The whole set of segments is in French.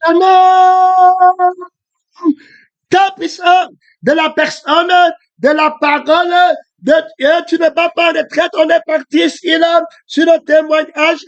Seigneur, ta puissance de la personne, de la parole de Dieu. Tu ne vas pas retraite. On est parti ici là sur le témoignage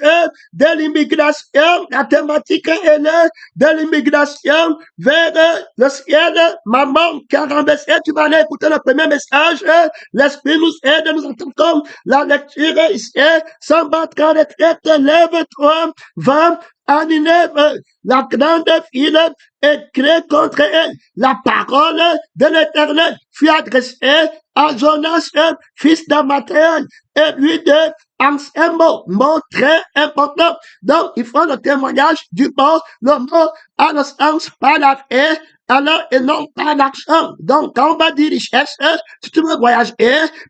de l'immigration. La thématique est là de l'immigration vers le ciel. Maman, 47, tu vas aller écouter le premier message. L'Esprit nous aide, nous entendons la lecture ici. Sans battre en retraite, lève-toi, va à Ninève, la grande ville écrit contre elle. La parole de l'Éternel fut adressée à Jonas, fils d'Amathéen, et lui de un mot très important. Donc, il faut le témoignage du mot, le mot a le sens par la paix, alors, et non par l'argent. Donc, quand on va dire richesse, si tu veux voyager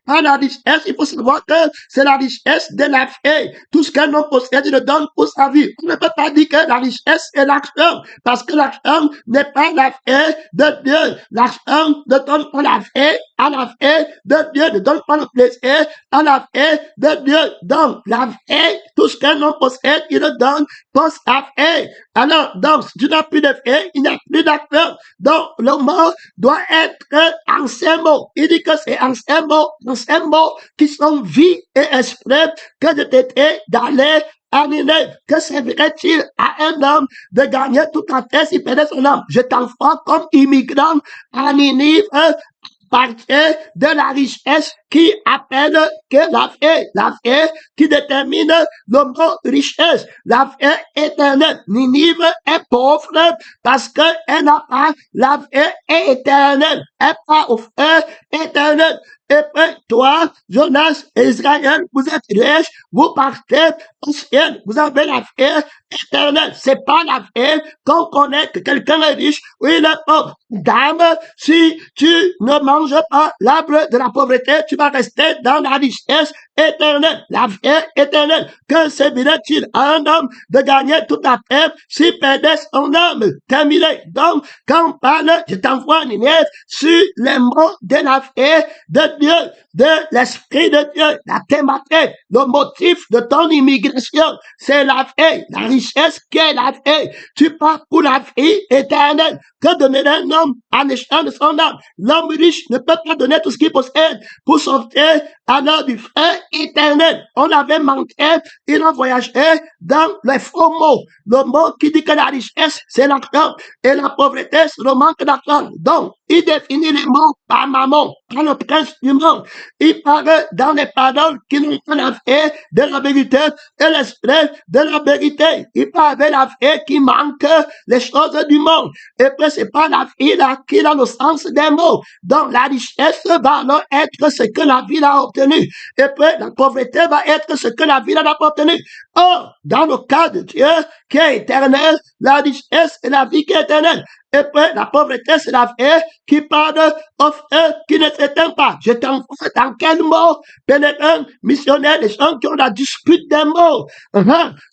par la richesse, il faut savoir que c'est la richesse de la paix. Tout ce qu'un homme possède, il le donne pour sa vie. On ne peut pas dire que la richesse est l'argent, parce que l'argent n'est pas la paix de Dieu. L'argent ne donne pas la paix à la paix de Dieu, ne donne pas le plaisir à la paix de Dieu. Donc, la paix, tout ce qu'un homme possède, il le donne pour sa paix. Alors, donc, si tu n'as plus de paix, il n'y a plus d'acteur. Donc, le mot doit être en ces mots. Il dit que c'est en ces mots qui sont vie et esprit que de t'aider d'aller à Ninève. Que servirait-il à un homme de gagner toute la terre s'il perdait son âme? Je t'envoie comme immigrant à Ninive, partir de la richesse qui appelle que la paix qui détermine le mot richesse, la paix éternelle. Ninive est pauvre parce qu'elle n'a pas la paix éternelle, elle n'a pas au feu éternel. Et puis, toi, Jonas et Israël, vous êtes riches, vous partez au ciel, vous avez la paix éternelle. C'est pas la paix qu'on connaît que quelqu'un est riche ou il est pauvre. Dame, si tu ne manges pas l'arbre de la pauvreté, tu vas rester dans la richesse éternelle, la paix éternelle. Que servirait-il à un homme de gagner toute la terre s'il perdait son âme? Terminé. Donc, quand on parle, je t'envoie une lettre sur les mots de la paix de Dieu, de l'Esprit de Dieu, la thématique, le motif de ton immigration, c'est la paix, la richesse qui est la paix. Tu pars pour la vie éternelle. Que donner un homme en échange de son âme? L'homme riche ne peut pas donner tout ce qu'il possède pour sauver alors du feu éternel. On avait manqué, il a voyagé dans les faux mots. Le mot qui dit que la richesse, c'est l'argent, et la pauvreté, c'est le manque d'argent. Donc, il définit les mots par mammon, par le prince du monde. Il parle dans les paroles qui n'ont pas la paix de la vérité et l'esprit de la vérité. Il parle de la paix qui manque les choses du monde. Et puis, c'est pas la vie là qui a le sens des mots. Donc, la richesse va alors être ce que la ville a obtenu. Et puis, la pauvreté va être ce que la ville n'a pas obtenu. Or, dans le cas de Dieu, qui est éternel, la richesse est la vie qui est éternelle. Et puis, la pauvreté, c'est la vie qui parle au feu qui ne s'éteint pas. Je t'envoie dans quel mot? Pénétrant, missionnaire, les gens qui ont la dispute des mots.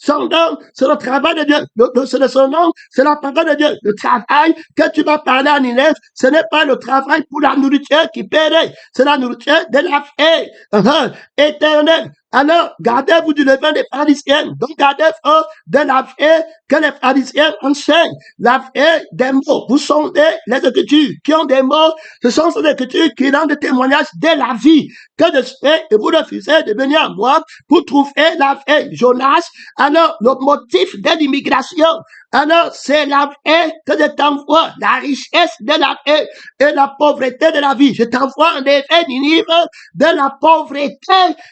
Son nom, c'est le travail de Dieu. C'est son nom, c'est la parole de Dieu. Le travail que tu vas parler à Ninève, ce n'est pas le travail pour la nourriture qui paierait. C'est la nourriture de la vie éternelle. Alors, gardez-vous du levain des pharisiens. Donc, gardez-vous de la vie que les pharisiens enseignent. La vie des mots. Vous sondez les Écritures qui ont des mots. Ce sont ces Écritures qui rendent témoignage de la vie. Que de fait, et vous refusez de venir à moi pour trouver la vie. Jonas, alors, le motif de l'immigration. Alors, c'est la vie que je t'envoie, la richesse de la vie et la pauvreté de la vie. Je t'envoie en effet Ninive de la pauvreté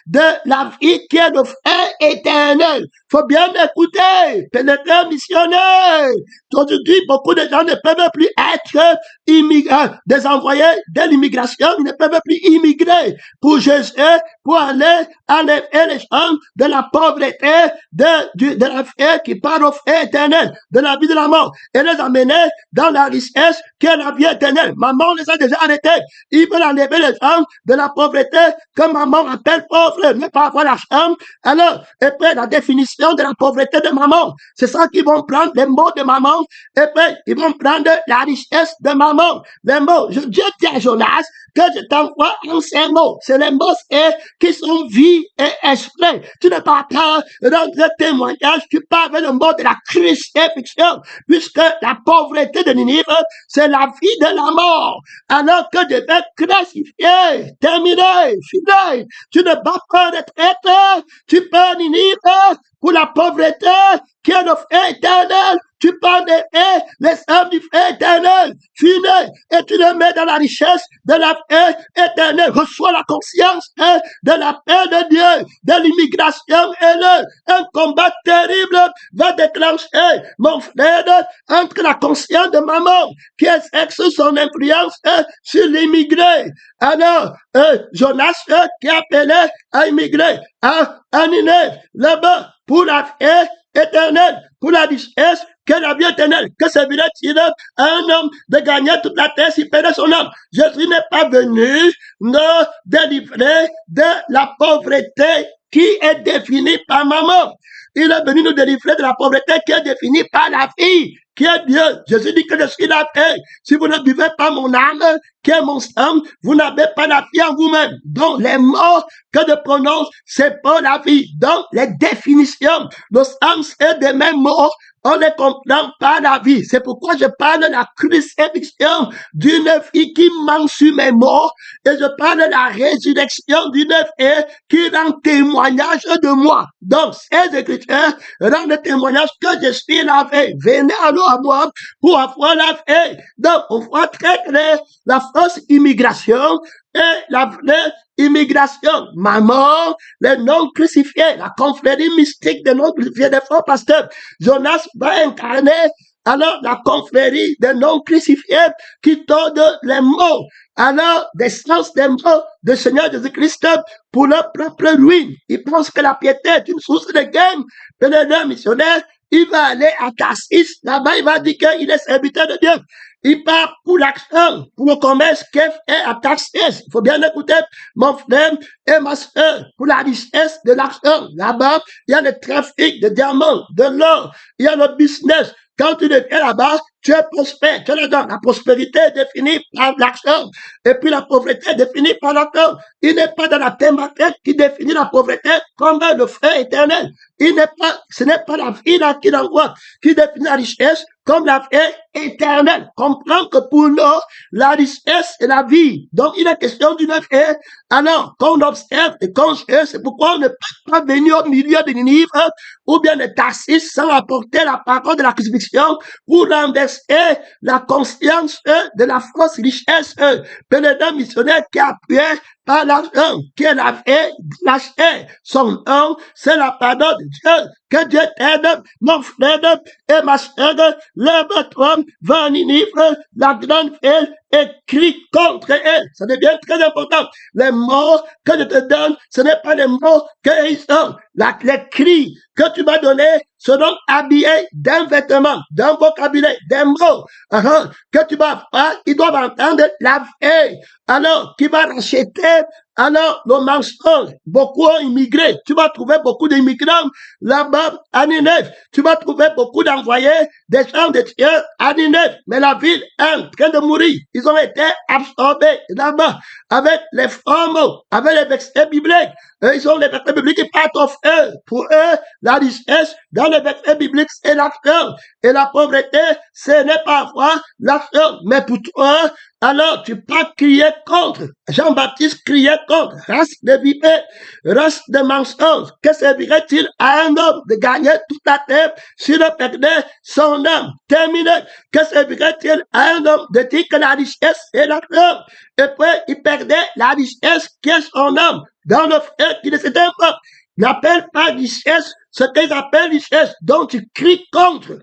de la vie qui est le fait éternel. Faut bien écouter, pénétrer missionnaire. Aujourd'hui, beaucoup de gens ne peuvent plus être immigrés, des envoyés de l'immigration, ils ne peuvent plus immigrer pour Jésus, pour aller enlever les gens de la pauvreté de la vie qui part au fait éternel, de la vie de la mort, et les amener dans la richesse qui est la vie éternelle. Maman les a déjà arrêtés. Ils veulent enlever les gens de la pauvreté que maman appelle pauvre, ne pas avoir l'argent. Alors, et puis la définition de la pauvreté de maman, c'est ça qu'ils vont prendre les mots de maman, et puis ils vont prendre la richesse de maman. Les mots, Dieu dit à Jonas, que je t'envoie en ces mots. C'est les mots qui sont vie et esprit. Tu ne parles pas rendre témoignage, tu parles le mot de la crucifixion, puisque la pauvreté de Ninive, c'est la vie de la mort. Alors que je vais crucifier, terminer, fini. Tu ne vas pas de traite, tu peux Ninive pour la pauvreté qui est le feu éternel. Tu parles de les âmes du feu éternel, fini, et tu le mets dans la richesse de la paix éternelle. Reçois la conscience de la paix de Dieu, de l'immigration et un combat terrible va déclencher, mon frère, entre la conscience de maman qui exerce son influence sur l'immigré. Alors, Jonas qui appelait à immigrer à Ninève, là-bas, pour la paix éternelle, pour la richesse, que la vie éternelle, que servirait-il à un homme de gagner toute la terre s'il perdait son âme? Jésus n'est pas venu nous délivrer de la pauvreté qui est définie par maman. Il est venu nous délivrer de la pauvreté qui est définie par la vie, qui est Dieu. Jésus dit que je suis la paix. Si vous ne vivez pas mon âme, qui est mon sang, vous n'avez pas la vie en vous-même. Donc, les mots que je prononce, c'est pas la vie. Donc, les définitions, nos âmes, c'est des mêmes mots. On ne comprend pas la vie. C'est pourquoi je parle de la crucifixion d'une vie qui manque sur mes mots et je parle de la résurrection d'une vie qui rend témoignage de moi. Donc, ces écritures rendent témoignage que je suis la vie. Venez alors à moi pour avoir la vie. Donc, on voit très clair la fausse immigration et la vraie immigration. Maman, les non-crucifiés, la confrérie mystique des non-crucifiés, des faux pasteurs. Jonas va incarner alors la confrérie des non-crucifiés qui tordent les mots. Alors, des sens des mots du Seigneur Jésus-Christ pour leur propre ruine. Ils pensent que la piété est une source de gain. Le missionnaire, il va aller à Tarsis. Là-bas, il va dire qu'il est serviteur de Dieu. Il part pour l'action, pour le commerce qui est à Tarsis. Il faut bien écouter, mon frère et ma soeur, pour la richesse de l'action. Là-bas, il y a le trafic de diamants, de l'or, il y a le business. Quand tu deviens là-bas, tu es prospère. Tu es là-dedans. La prospérité est définie par l'action. Et puis la pauvreté est définie par l'action. Il n'est pas dans la thématique qui définit la pauvreté comme le feu éternel. Ce n'est pas la vie là qui l'envoie, qui définit la richesse comme la vie éternelle. Comprends que pour nous, la richesse est la vie. Donc, il est question d'une vie. Alors, quand on observe et qu'on sait, c'est pourquoi on ne peut pas venir au milieu de Ninive ou bien de Tarsis sans apporter la parole de la crucifixion pour renverser la conscience de la fausse richesse. Pèlerin missionnaire qui appuie par l'argent, qui est la vie, la chair. Son nom, c'est la parole de Dieu. Que Dieu t'aide, mon frère et ma soeur, lève-toi, va à Ninive, la grande ville, et crie contre elle. Ça devient très important. Les mots que je te donne, ce n'est pas les mots qu'ils ont. Les cris que tu m'as donnés seront habillés d'un vêtement, d'un vocabulaire, des mots que tu vas faire. Ils doivent entendre la vie. Alors, qui va racheter alors le mensonge. Beaucoup ont immigré. Tu vas trouver beaucoup d'immigrants là-bas à Ninève. Tu vas trouver beaucoup d'envoyés des gens de Dieu à Ninève. Mais la ville est en train de mourir. Ils ont été absorbés là-bas avec les formes, avec les versets bibliques. Ils ont les versets bibliques qui partent au feu. Pour eux, la richesse dans les versets bibliques, c'est l'action. Et la pauvreté, ce n'est pas avoir l'action. Mais pour toi, alors tu peux crier contre. Jean-Baptiste criait contre. Race de vipères, race de mensonges. Que servirait-il à un homme de gagner toute la terre s'il perdait son âme? Terminé. Que servirait-il à un homme de dire que la richesse est l'action? Et puis, il perdait la richesse qui est son âme. Dans le fait qu'il ne s'était pas. Il n'appelle pas richesse ce qu'ils appellent richesse, donc tu cries contre.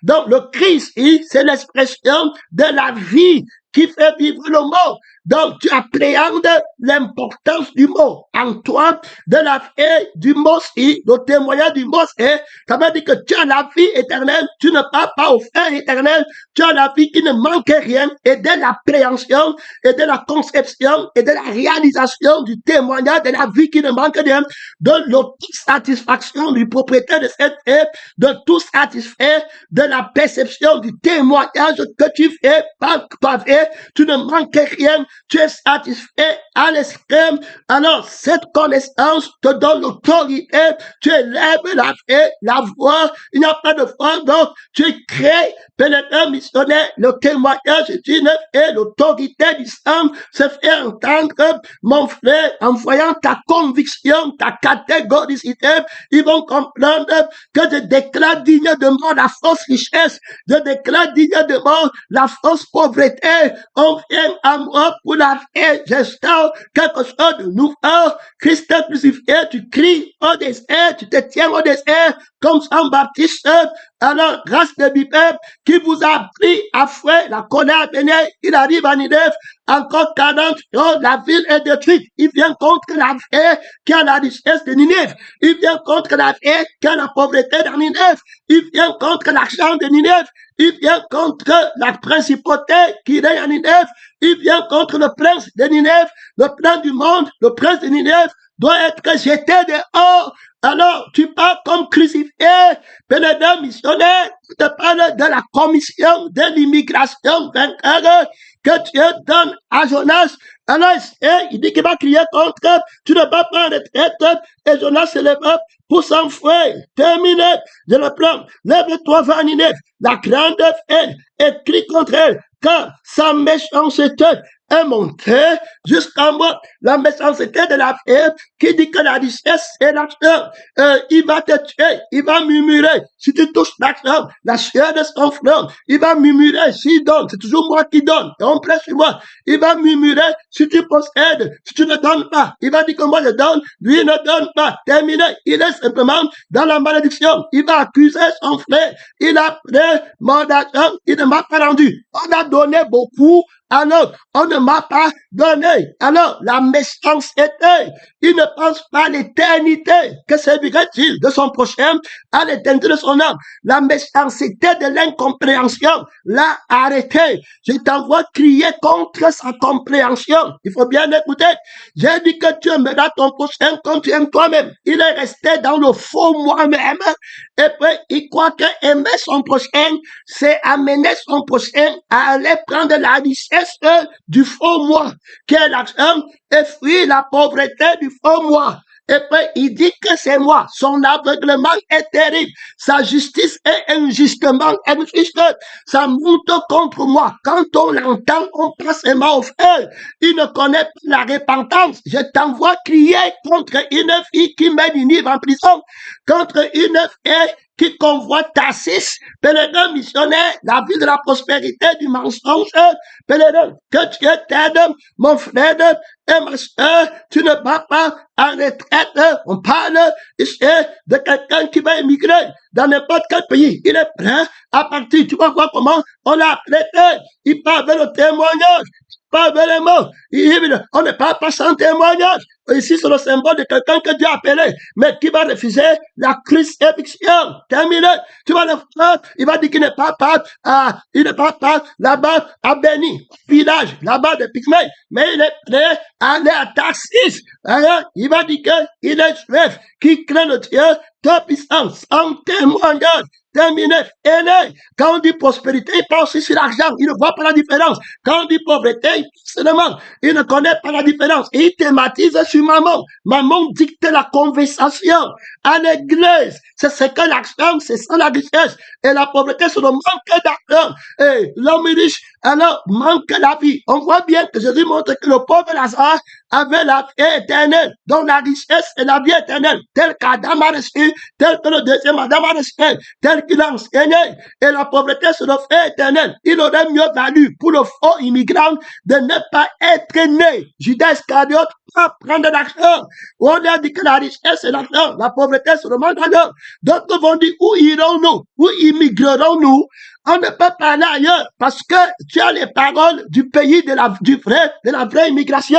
Donc le cri ici, c'est l'expression de la vie qui fait vivre le mot. Donc tu appréhendes l'importance du mot. En toi, de la vie du mot ci, le témoignage du mot c'est, ça veut dire que tu as la vie éternelle, tu ne pars pas au feu éternel, tu as la vie qui ne manque rien, et de l'appréhension, et de la conception, et de la réalisation du témoignage de la vie qui ne manque rien, de l'autosatisfaction du propriétaire de cette vie, de tout satisfaire, de la perception du témoignage que tu fais par ta vie, tu ne manques rien tu es satisfait à l'extrême. Alors, cette connaissance te donne l'autorité, tu élèves la voix, il n'y a pas de foi, donc tu crées, pénétrant missionnaire, le témoignage du neuf et l'autorité du sang se fait entendre, mon frère, en voyant ta conviction, ta catégoricité, ils vont comprendre que je déclare digne de mort la fausse richesse, je déclare digne de mort la fausse pauvreté, on vient à moi pour la vie, j'instaure quelque chose de nouveau, Christ crucifié, tu cries au désert, tu te tiens au désert, comme Jean-Baptiste, alors, grâce de Bipep, qui vous a pris à fouet, la colère venait, il arrive à Ninève, encore 40 jours, la ville est détruite. Il vient contre la vie qui a la richesse de Ninève. Il vient contre la vie qui a la pauvreté de Ninève. Il vient contre l'argent de Ninève. Il vient contre la principauté qui règne à Ninève. Il vient contre le prince de Ninève. Le prince du monde, le prince de Ninève doit être jeté dehors. Alors, tu parles comme crucifié, pénétrant missionnaire, tu te parles de la commission de l'immigration vainqueur que Dieu donne à Jonas. Alors, il dit qu'il va crier contre, tu ne vas pas en retraite, et Jonas se lève pour s'enfuir. Terminé, je le prends. Lève-toi, va à Ninève, la grande elle, et crie contre elle, car sa méchanceté est montée jusqu'à moi. La méchanceté de la fête qui dit que la richesse est l'argent. Il va te tuer, il va murmurer. Si tu touches l'argent, la chair de son frère, il va murmurer. S'il donne, c'est toujours moi qui donne. Et on presse sur moi. Il va murmurer si tu possèdes, si tu ne donnes pas. Il va dire que moi je donne, lui ne donne pas. Terminé. Il est simplement dans la malédiction. Il va accuser son frère. Il a pris mon argent, il ne m'a pas rendu. On a donné beaucoup. Alors, on ne m'a pas donné. Alors, la méchanceté, il ne pense pas à l'éternité. Que servirait-il de son prochain à l'éternité de son âme? La méchanceté de l'incompréhension l'a arrêté. Je t'envoie crier contre sa compréhension. Il faut bien écouter. J'ai dit que tu aimeras ton prochain comme tu aimes toi-même. Il est resté dans le faux moi-même. Et puis, il croit que aimer son prochain, c'est amener son prochain à aller prendre la richesse du faux moi, qui est l'argent, et fuir la pauvreté du faux moi. Et puis, il dit que c'est moi. Son aveuglement est terrible. Sa justice est injustement injuste. Ça monte contre moi. Quand on l'entend, on passe ses mains au feu. Il ne connaît pas la repentance. Je t'envoie crier contre une fille qui mène Ninive en prison, contre une fille qui convoite Tarsis, pèlerin missionnaire, la ville de la prospérité, du mensonge, pèlerin, que Dieu t'aide, mon frère et ma soeur, tu ne vas pas en retraite. On parle ici de quelqu'un qui va émigrer dans n'importe quel pays. Il est prêt à partir. Tu vas voir comment on l'a traité. Il parle avec le témoignage. Pas vraiment. On ne parle pas sans témoignage. Ici, c'est le symbole de quelqu'un que Dieu a appelé, mais qui va refuser la crucifixion. Terminé. Tu vas le faire. Il va dire qu'il n'est pas là-bas à Béni, village, là-bas de Pygmée, mais il est prêt à aller à Tarsis. Il va dire qu'il est juif, qui craint le Dieu de puissance, en témoignage. Terminé, aîné. Quand on dit prospérité, il pense aussi sur l'argent. Il ne voit pas la différence. Quand on dit pauvreté, il ne connaît pas la différence. Et il thématise sur maman. Maman dicte la conversation à l'église. C'est ce que l'argent, c'est ça la richesse. Et la pauvreté, c'est le manque d'argent. Et l'homme riche, alors, manque la vie. On voit bien que Jésus montre que le pauvre Lazare avait la vie éternelle. Donc la richesse et la vie éternelle. Tel qu'Adam a reçu, tel que le deuxième Adam a reçu, tel qu'il a enseigné. Et la pauvreté, c'est le fait éternel. Il aurait mieux valu pour le faux immigrant de ne pas être né. Judas Iscariote, pas prendre l'argent. On a dit que la richesse, c'est l'argent. La pauvreté, c'est le manque d'argent. D'autres vont dire, où irons-nous? Où immigrerons-nous? On ne peut pas aller ailleurs parce que tu as les paroles du pays de la vraie immigration.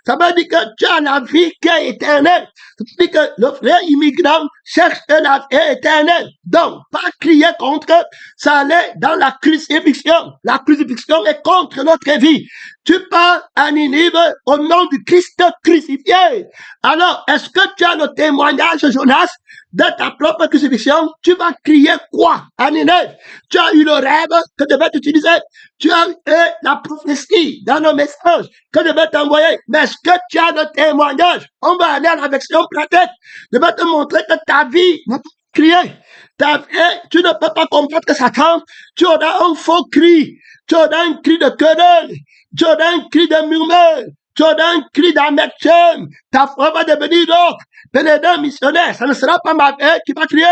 Ça veut dire que tu as la vie qui est éternelle. Ça veut dire que le vrai immigrant cherche la vie éternelle. Donc, pas crier contre, ça allait dans la crucifixion. La crucifixion est contre notre vie. Tu pars à Ninive au nom du Christ crucifié. Alors, est-ce que tu as le témoignage, Jonas, de ta propre crucifixion? Tu vas crier quoi à Ninive? Tu as eu le rêve que devait utiliser. Tu as eu la prophétie dans le message que devait t'envoyer. Mais est-ce que tu as le témoignage? On va aller à la version pratique. Je vais te montrer que ta vie n'a pas crié. Tu ne peux pas comprendre que Satan, tu auras un faux cri. Tu auras un cri de querelle. Tu auras un cri de murmure. Tu auras un cri d'amertume. Ta foi va devenir l'autre. Pénédant missionnaire, ça ne sera pas ma vie qui va crier.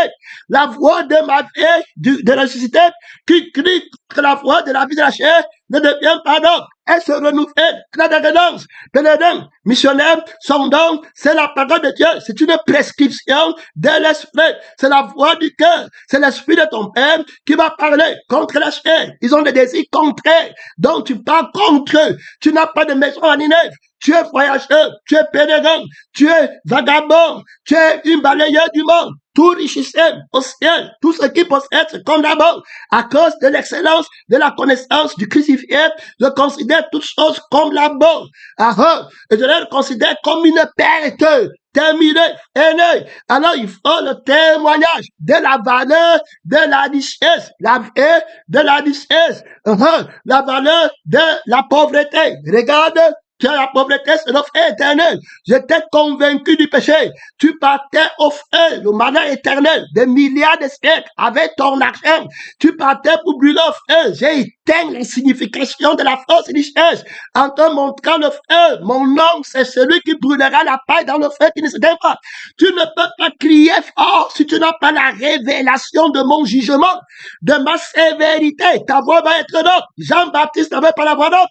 La voix de ma vie, de la société, qui crie que la voix de la vie de la chair ne devient pas d'homme. Elle se renouvelle, la décadence. Pénédant missionnaire, son don, c'est la parole de Dieu. C'est une prescription de l'esprit. C'est la voix du cœur. C'est l'esprit de ton père qui va parler contre la chair. Ils ont des désirs contraires. Donc tu parles contre eux. Tu n'as pas de maison à Ninève. Tu es voyageur, tu es pèlerin, tu es vagabond, tu es une balayeur du monde. Tout richissime au ciel, tout ce qui possède se comme d'abord. À cause de l'excellence de la connaissance du crucifié, je considère toutes choses comme la bonne. Et je les considère comme une perte. Terminé, aîné. Alors il faut le témoignage de la valeur de la richesse, la vie de la richesse, la valeur de la pauvreté. Regarde, que la pauvreté, c'est le feu éternel. J'étais convaincu du péché. Tu partais au feu, le manna éternel, des milliards de siècles, avec ton argent. Tu partais pour brûler au feu. J'ai éteint la signification de la fausse richesse en te montrant le feu. Mon nom, c'est celui qui brûlera la paille dans le feu qui ne s'éteint pas. Tu ne peux pas crier fort si tu n'as pas la révélation de mon jugement, de ma sévérité. Ta voix va être d'autre. Jean-Baptiste n'avait pas la voix d'autre.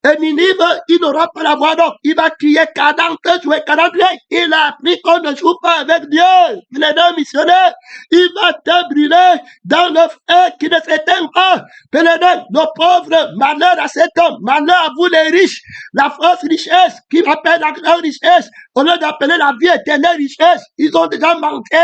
Et Ninive, il n'aura pas la voix d'autre. Il va crier 40 jours et 40 nuits. Il a appris qu'on ne joue pas avec Dieu. Il est un missionnaire. Il va te brûler dans le feu qui ne s'éteint pas. Pénédant, nos pauvres, malheur à cet homme, malheur à vous les riches. La fausse richesse qui appelle la richesse, au lieu d'appeler la vie éternelle richesse, ils ont déjà manqué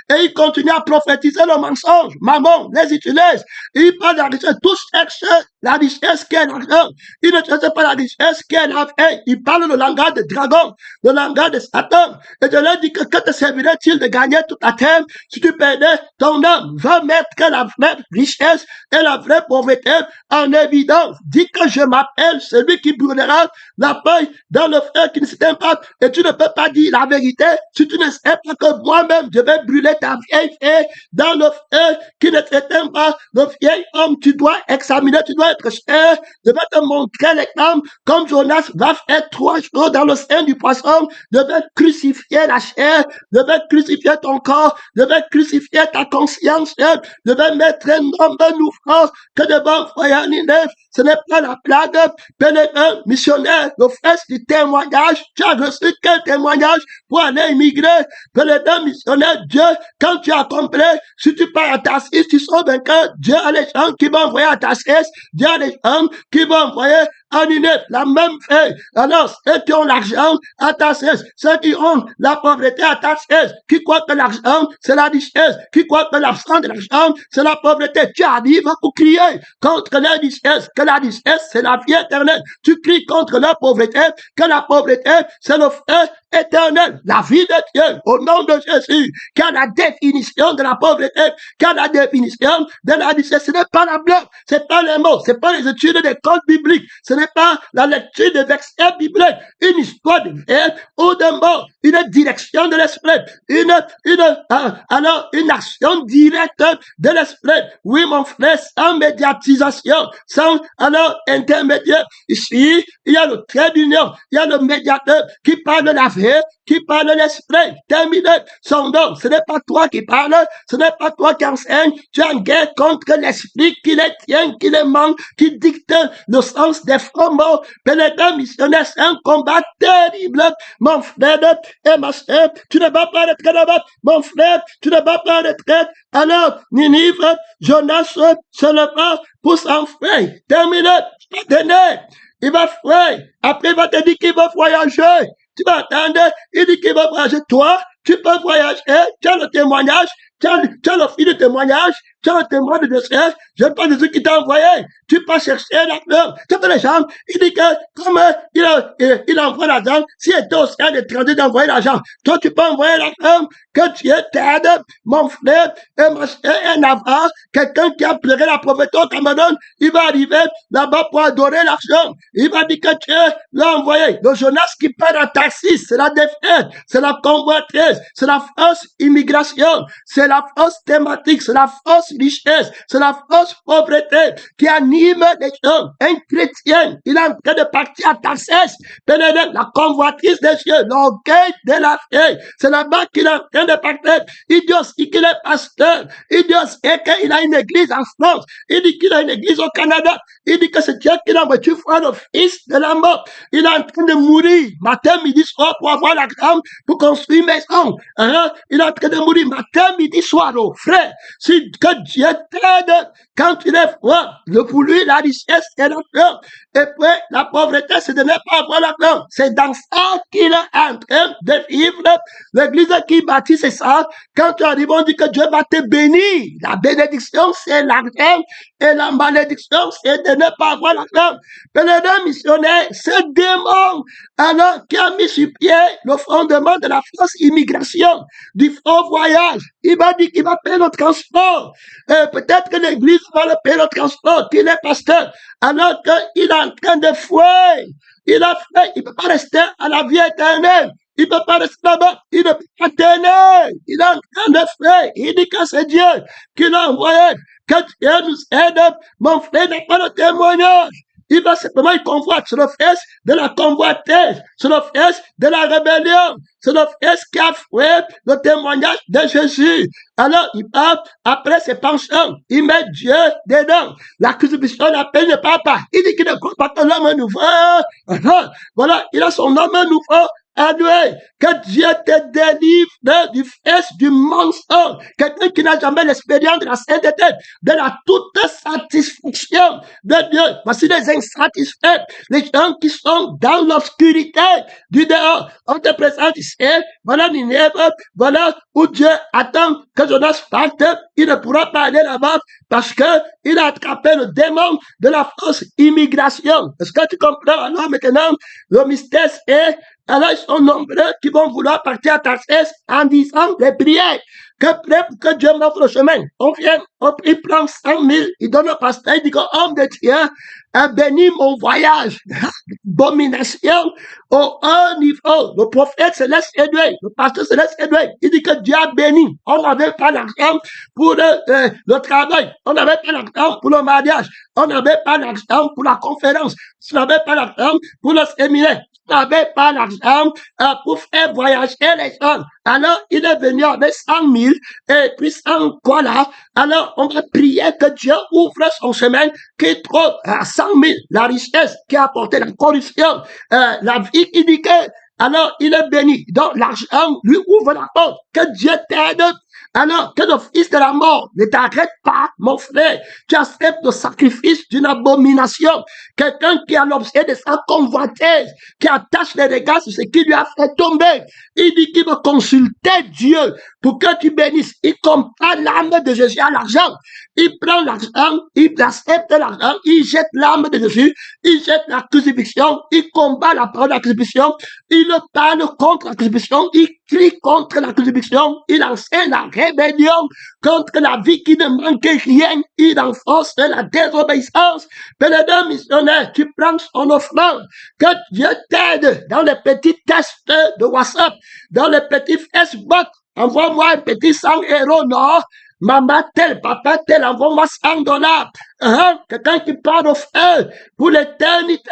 et ils continuent à prophétiser le mensonge. Maman les utilise. Ils parlent de la richesse. Tous cherchent la richesse qu'est l'argent. Ils ne cherchent pas la richesse qu'est la vie. Ils parlent le langage de dragon, le langage de Satan. Et je leur dis que te servirait-il de gagner toute la terre si tu perdais ton âme? Va mettre la vraie richesse et la vraie pauvreté en évidence. Dis que je m'appelle celui qui brûlera la paille dans le feu qui ne s'éteint pas. Et tu ne peux pas dire la vérité si tu ne sais pas que moi-même je vais brûler ta vieille fille dans le feu qui ne s'éteint pas. Le vieil homme, tu dois examiner, tu dois être cher. Je vais te montrer l'exemple comme Jonas va faire 3 jours dans le sein du poisson. Je vais crucifier la chair, je vais crucifier ton corps, je vais crucifier ta conscience, je vais mettre un nombre de souffrances que de bons voyants Ninève. Ce n'est pas la plague. Pénétrant, missionnaire, le frère du témoignage. Tu as reçu quel témoignage pour aller immigrer? Pénétrant, missionnaire, Dieu, quand tu as compris, si tu pars à Tarsis, tu sauves un cœur. Dieu a les gens qui vont envoyer à Tarsis. Dieu a les gens qui vont envoyer à Ninève. La même fait. Alors, ceux qui ont l'argent à Tarsis, ceux qui ont la pauvreté à Tarsis, qui croient que l'argent, c'est la richesse, qui croient que l'absence de l'argent, c'est la pauvreté. Tu arrives pour crier contre la richesse, que la richesse, c'est la vie éternelle. Tu cries contre la pauvreté, que la pauvreté, c'est le feu éternel. La vie de Dieu, au nom de Jésus, qui a la définition de la pauvreté, qui a la définition de la richesse. Ce n'est pas la blague, c'est pas les mots, c'est pas les études d'école biblique, ce n'est pas la lecture des versets bibliques, une histoire de vie ou de mort, une direction de l'esprit, une action directe de l'esprit. Oui, mon frère, sans médiatisation, sans intermédiaire. Ici, il y a le trait d'union, il y a le médiateur qui parle de la vie, qui parle de l'esprit. Terminé. Son nom, ce n'est pas toi qui parles, ce n'est pas toi qui enseignes. Tu es en guerre contre l'esprit qui les tient, qui les manque, qui dicte le sens des faux mots. Pénétrant missionnaire, c'est un combat terrible. Mon frère et ma soeur, tu ne vas pas retraite. Mon frère, tu ne vas pas retraite. Alors, Ninive, Jonas se leva pour s'enfuir. Terminé. Il va fuir. Après, il va te dire qu'il va voyager. Tu vas attendre. Il dit qu'il va voyager. Toi, tu peux voyager. Tu as le témoignage. Tu as le fil de témoignage. Tu as le témoin de Dieu. Je ne parle pas de ceux qui t'ont envoyé. tu peux chercher l'argent. Tu peux les gens, il dit que comme il envoie l'argent, s'il était au sein de train d'envoyer l'argent, toi tu peux envoyer l'argent, que Dieu t'aide, mon frère, un avare, quelqu'un qui a pleuré la pauvreté au Cameroun, il va arriver là-bas pour adorer l'argent. Il va dire que Dieu l'a envoyé. Le Jonas qui part à Tarsis, c'est la défaite, c'est la convoitise, c'est la fausse immigration, c'est la fausse thématique, c'est la fausse richesse, c'est la fausse pauvreté qui anime les gens. Un chrétien, il est en train de partir à Tarsis, la convoitise des cieux, l'orgueil de la fille, c'est là-bas qu'il est en train de partir. Il dit aussi qu'il est pasteur, il dit aussi qu'il a une église en France, il dit qu'il a une église au Canada, il dit que c'est Dieu qui l'a envoyé, tu vois le fils de la mort, il est en train de mourir, matin, midi, soir, pour avoir la grande, pour construire une maison, il est en train de mourir, matin, midi, soir, oh, frère, si que Dieu t'aide, quand tu es froid, pour lui, la richesse est l'argent, et puis, la pauvreté, c'est de ne pas avoir l'argent, c'est dans ça qu'il est en train de vivre, l'église qui bâtit, c'est ça, quand tu arrives, on dit que Dieu va te bénir, la bénédiction, c'est l'argent, et la malédiction, c'est de ne pas avoir l'argent. Pèlerin missionnaire, ce démon, alors, qui a mis sur pied le fondement de la fausse immigration, du faux voyage, il m'a dit qu'il va payer le transport. Peut-être que l'église va le payer le transport, qu'il est pasteur, alors qu'il est en train de fouer. Il ne peut pas rester à la vie éternelle. Il ne peut pas rester là-bas. Il ne peut pas tenir. Il est en train de faire. Il dit que c'est Dieu qui l'a envoyé. Que Dieu nous aide. Mon frère n'a pas de témoignage. Il va simplement, il convoite. C'est le fils de la convoitise. C'est le fils de la rébellion. C'est le fils qui a foué le témoignage de Jésus. Alors, il part après ses pensions. Il met Dieu dedans. La crucifixion l'appelle ne part pas. Il dit qu'il ne croit pas que l'homme nouveau. Voilà, il a son homme nouveau. Adoué, que Dieu te délivre du fils du mensonge. Quelqu'un qui n'a jamais l'expérience de la sainteté, de la toute satisfaction de Dieu. Voici les insatisfaits, les gens qui sont dans l'obscurité du dehors. On te présente ici, voilà Ninève, voilà où Dieu attend que Jonas parte. Il ne pourra pas aller là-bas parce que il a attrapé le démon de la fausse immigration. Est-ce que tu comprends alors maintenant? Le mystère est, alors ils sont nombreux qui vont vouloir partir à Tarsis en disant les prières. Que Dieu m'offre le chemin. On vient, il prend 100 000, il donne au pasteur, il dit que homme de Dieu a béni mon voyage. Domination au haut niveau. Le prophète se laisse aider, le pasteur se laisse aider. Il dit que Dieu a béni. On n'avait pas l'argent pour le travail. On n'avait pas l'argent pour le mariage. On n'avait pas l'argent pour la conférence. On n'avait pas l'argent pour le séminaire. N'avait pas l'argent pour faire voyager les gens. Alors, il est venu avec 100 000 et puis sans quoi là. Alors, on va prier que Dieu ouvre son chemin qui trouve à 100 000 la richesse qui a apporté la corruption, la vie qui dit que alors il est béni. Donc, l'argent lui ouvre la porte. Que Dieu t'aide. Alors, que le fils de la mort ne t'arrête pas, mon frère. Tu acceptes le sacrifice d'une abomination. Quelqu'un qui a l'objet de sa convoitise, qui attache les regards sur ce qui lui a fait tomber. Il dit qu'il veut consulter Dieu pour que tu bénisses. Il compare l'âme de Jésus à l'argent. Il prend l'argent, il accepte l'argent, il jette l'âme de Jésus, il jette la crucifixion, il combat la parole de la crucifixion, il parle contre la crucifixion, il crie contre la crucifixion, il enseigne la rébellion contre la vie qui ne manque rien, il enforce la désobéissance. Pèlerin missionnaire, tu prends son offrande, que Dieu t'aide dans les petits tests de WhatsApp, dans les petits Facebook. Envoie-moi un petit 100 €, non? Maman tel, papa tel, envoie-moi 100 $. Quelqu'un qui parle au feu pour l'éternité.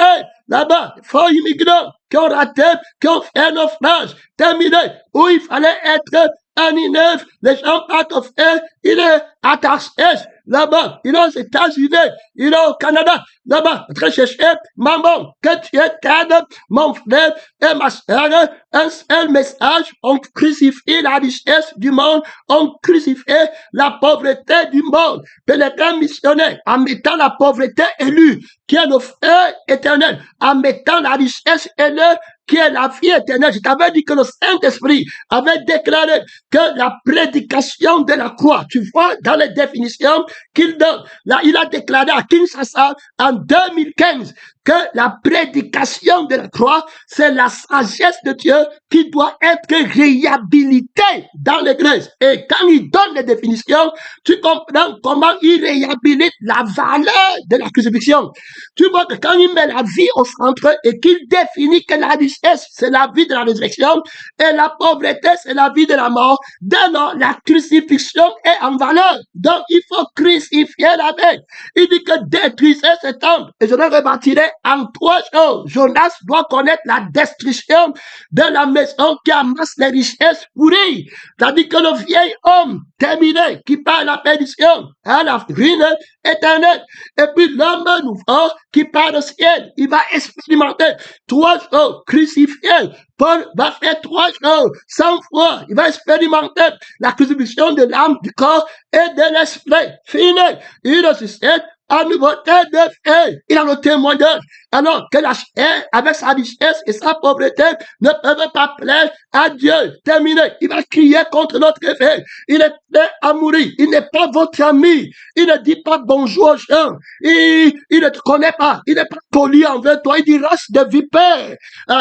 Là-bas, faux immigrants qui ont raté, qui ont fait un naufrage terminé, où il fallait être à Ninève, les gens partent au feu, il est à Tarsis, là-bas, il est aux États-Unis, il est au Canada, là-bas, très chercher, maman, que tu t'aides, mon frère et ma soeur, un seul message, on crucifie la richesse du monde, on crucifie la pauvreté du monde. Pèlerin missionnaire, en mettant la pauvreté élue, qui est le feu éternel, en mettant la richesse élue, qui est la vie éternelle. Je t'avais dit que le Saint-Esprit avait déclaré que la prédication de la croix, tu vois, dans les définitions qu'il donne, là, il a déclaré à Kinshasa en 2015 que la prédication de la croix, c'est la sagesse de Dieu qui doit être réhabilitée dans l'Église. Et quand il donne les définitions, tu comprends comment il réhabilite la valeur de la crucifixion. Tu vois que quand il met la vie au centre et qu'il définit que la richesse, c'est la vie de la résurrection et la pauvreté, c'est la vie de la mort, dès lors, la crucifixion est en valeur. Donc, il faut crucifier la bête. Il dit que détruisez ce temple et je le rebâtirai en 3 jours. Jonas doit connaître la destruction de la maison qui amasse les richesses pourries. C'est-à-dire que le vieil homme terminé, qui part à la perdition, à la ruine éternelle. Et puis l'homme nouveau qui part au ciel, il va expérimenter 3 jours crucifié. Paul va faire 3 jours, 100 fois, il va expérimenter la crucifixion de l'âme, du corps et de l'esprit. Fini. Il ressuscite à nouveauté de feu. Il a le témoignage. Alors que la chair, avec sa richesse et sa pauvreté, ne peuvent pas plaire à Dieu. Terminé. Il va crier contre notre effet. Il est prêt à mourir. Il n'est pas votre ami. Il ne dit pas bonjour aux gens. Il ne te connaît pas. Il n'est pas poli envers toi. Il dit race de vipère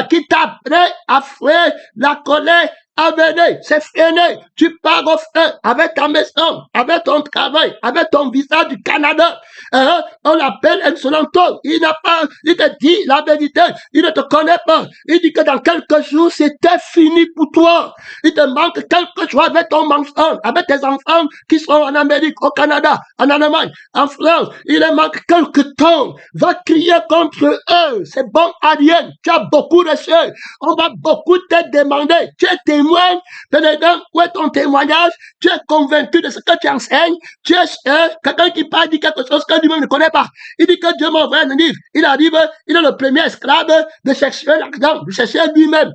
qui t'a prêt à faire la colère. Venez, c'est fini. Tu pars au feu avec ta maison, avec ton travail, avec ton visa du Canada. On l'appelle insolento. Il n'a pas, il te dit la vérité. Il ne te connaît pas. Il dit que dans quelques jours, c'était fini pour toi. Il te manque quelque chose avec ton enfant, avec tes enfants qui sont en Amérique, au Canada, en Allemagne, en France. Il leur manque quelque temps. Va crier contre eux. C'est bon, alien. Tu as beaucoup reçu. On va beaucoup te demander. Tu es témoin. Où est ton témoignage? Tu es convaincu de ce que tu enseignes? Tu es quelqu'un qui parle, dit quelque chose que lui-même ne connaît pas. Il dit que Dieu m'a envoyé un livre. Il arrive, il est le premier esclave de chercher l'argent, de chercher lui-même.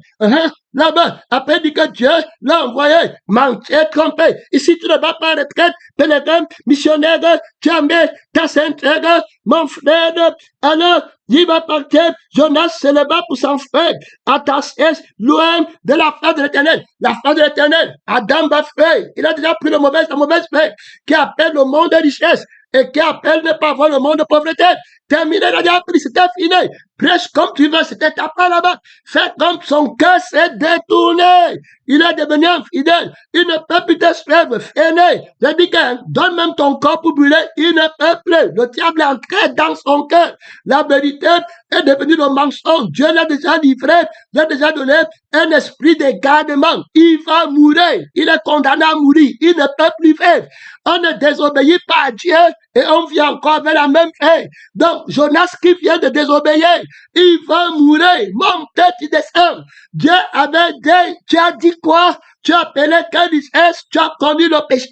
Là-bas, après, il dit que Dieu l'a envoyé, mentir, trompé. Ici, tu ne vas pas à retraite, pèlerin, missionnaire, tu as mis ta sainteté, mon frère. Alors, il va partir, Jonas se leva pour s'enfuir à Tarsis, loin de la face de l'Éternel. La face de l'Éternel, Adam va faire. Il a déjà pris la mauvaise fait, qui appelle le monde de richesse et qui appelle ne pas voir le monde de pauvreté. Terminé, il a déjà pris, c'était fini. Prêche comme tu veux, c'était ta part là-bas. Fais comme son cœur s'est détourné. Il est devenu infidèle. Il ne peut plus te suivre. Fainé. Je dis que donne même ton corps pour brûler. Il ne peut plus. Le diable est entré dans son cœur. La vérité est devenue le mensonge. Dieu l'a déjà livré. Il a déjà donné un esprit de gardement. Il va mourir. Il est condamné à mourir. Il ne peut plus vivre. On ne désobéit pas à Dieu et on vient encore avec la même fin. Donc, Jonas qui vient de désobéir, il va mourir. Mon petit descend. Dieu avait dit, tu as dit quoi? Tu as appelé quelle richesse? Tu as connu le péché.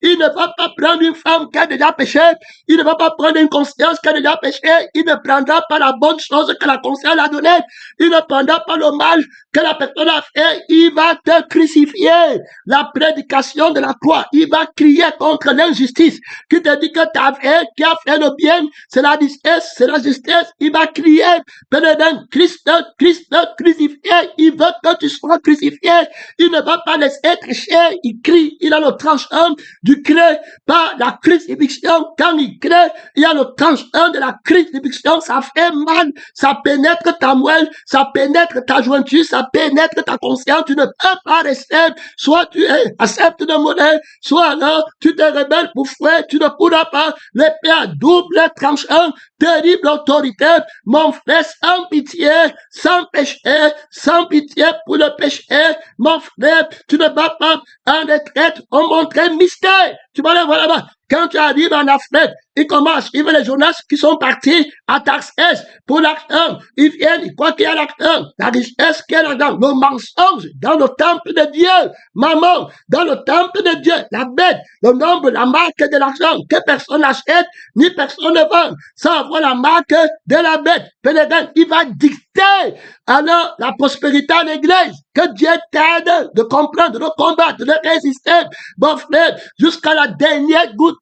Il ne va pas prendre une femme qui a déjà péché. Il ne va pas prendre une conscience qui a déjà péché. Il ne prendra pas la bonne chose que la conscience a donnée. Il ne prendra pas le mal que la personne a fait. Il va te crucifier. La prédication de la croix. Il va crier contre l'injustice. Qui te dit que ta vie, qui a fait le bien, c'est la richesse, c'est la justice. Il va crier. Christ crucifié. Il veut que tu sois crucifié. Il ne va pas laisser être cher. Il crie. Il a le tranchant du cri par la crucifixion. Quand il crie, il y a le tranchant de la crucifixion. Ça fait mal. Ça pénètre ta moelle. Ça pénètre ta jointure. Ça pénètre ta conscience. Tu ne peux pas rester. Soit tu acceptes de mourir, soit alors tu te rebelles pour faire. Tu ne pourras pas. L'épée à double tranchant. Terrible autorité. Mon frère, sans pitié, sans péché, sans pitié pour le péché. Mon frère, tu ne vas pas en retraite, on montre un mystère. Tu vas aller voir là-bas. Quand tu arrives en Afrique, ils commencent, ils veulent les Jonas qui sont partis à Tarsis pour l'argent. Ils viennent, ils croient qu'il y a l'argent. La richesse qui est l'argent. Le mensonge dans le temple de Dieu. Maman, dans le temple de Dieu. La bête, le nombre, la marque de l'argent que personne n'achète, ni personne ne vend. Sans avoir la marque de la bête. Pèlerin, il va dicter alors la prospérité à l'église. Que Dieu t'aide de comprendre, de combattre, de résister. Bon frère, jusqu'à la dernière goutte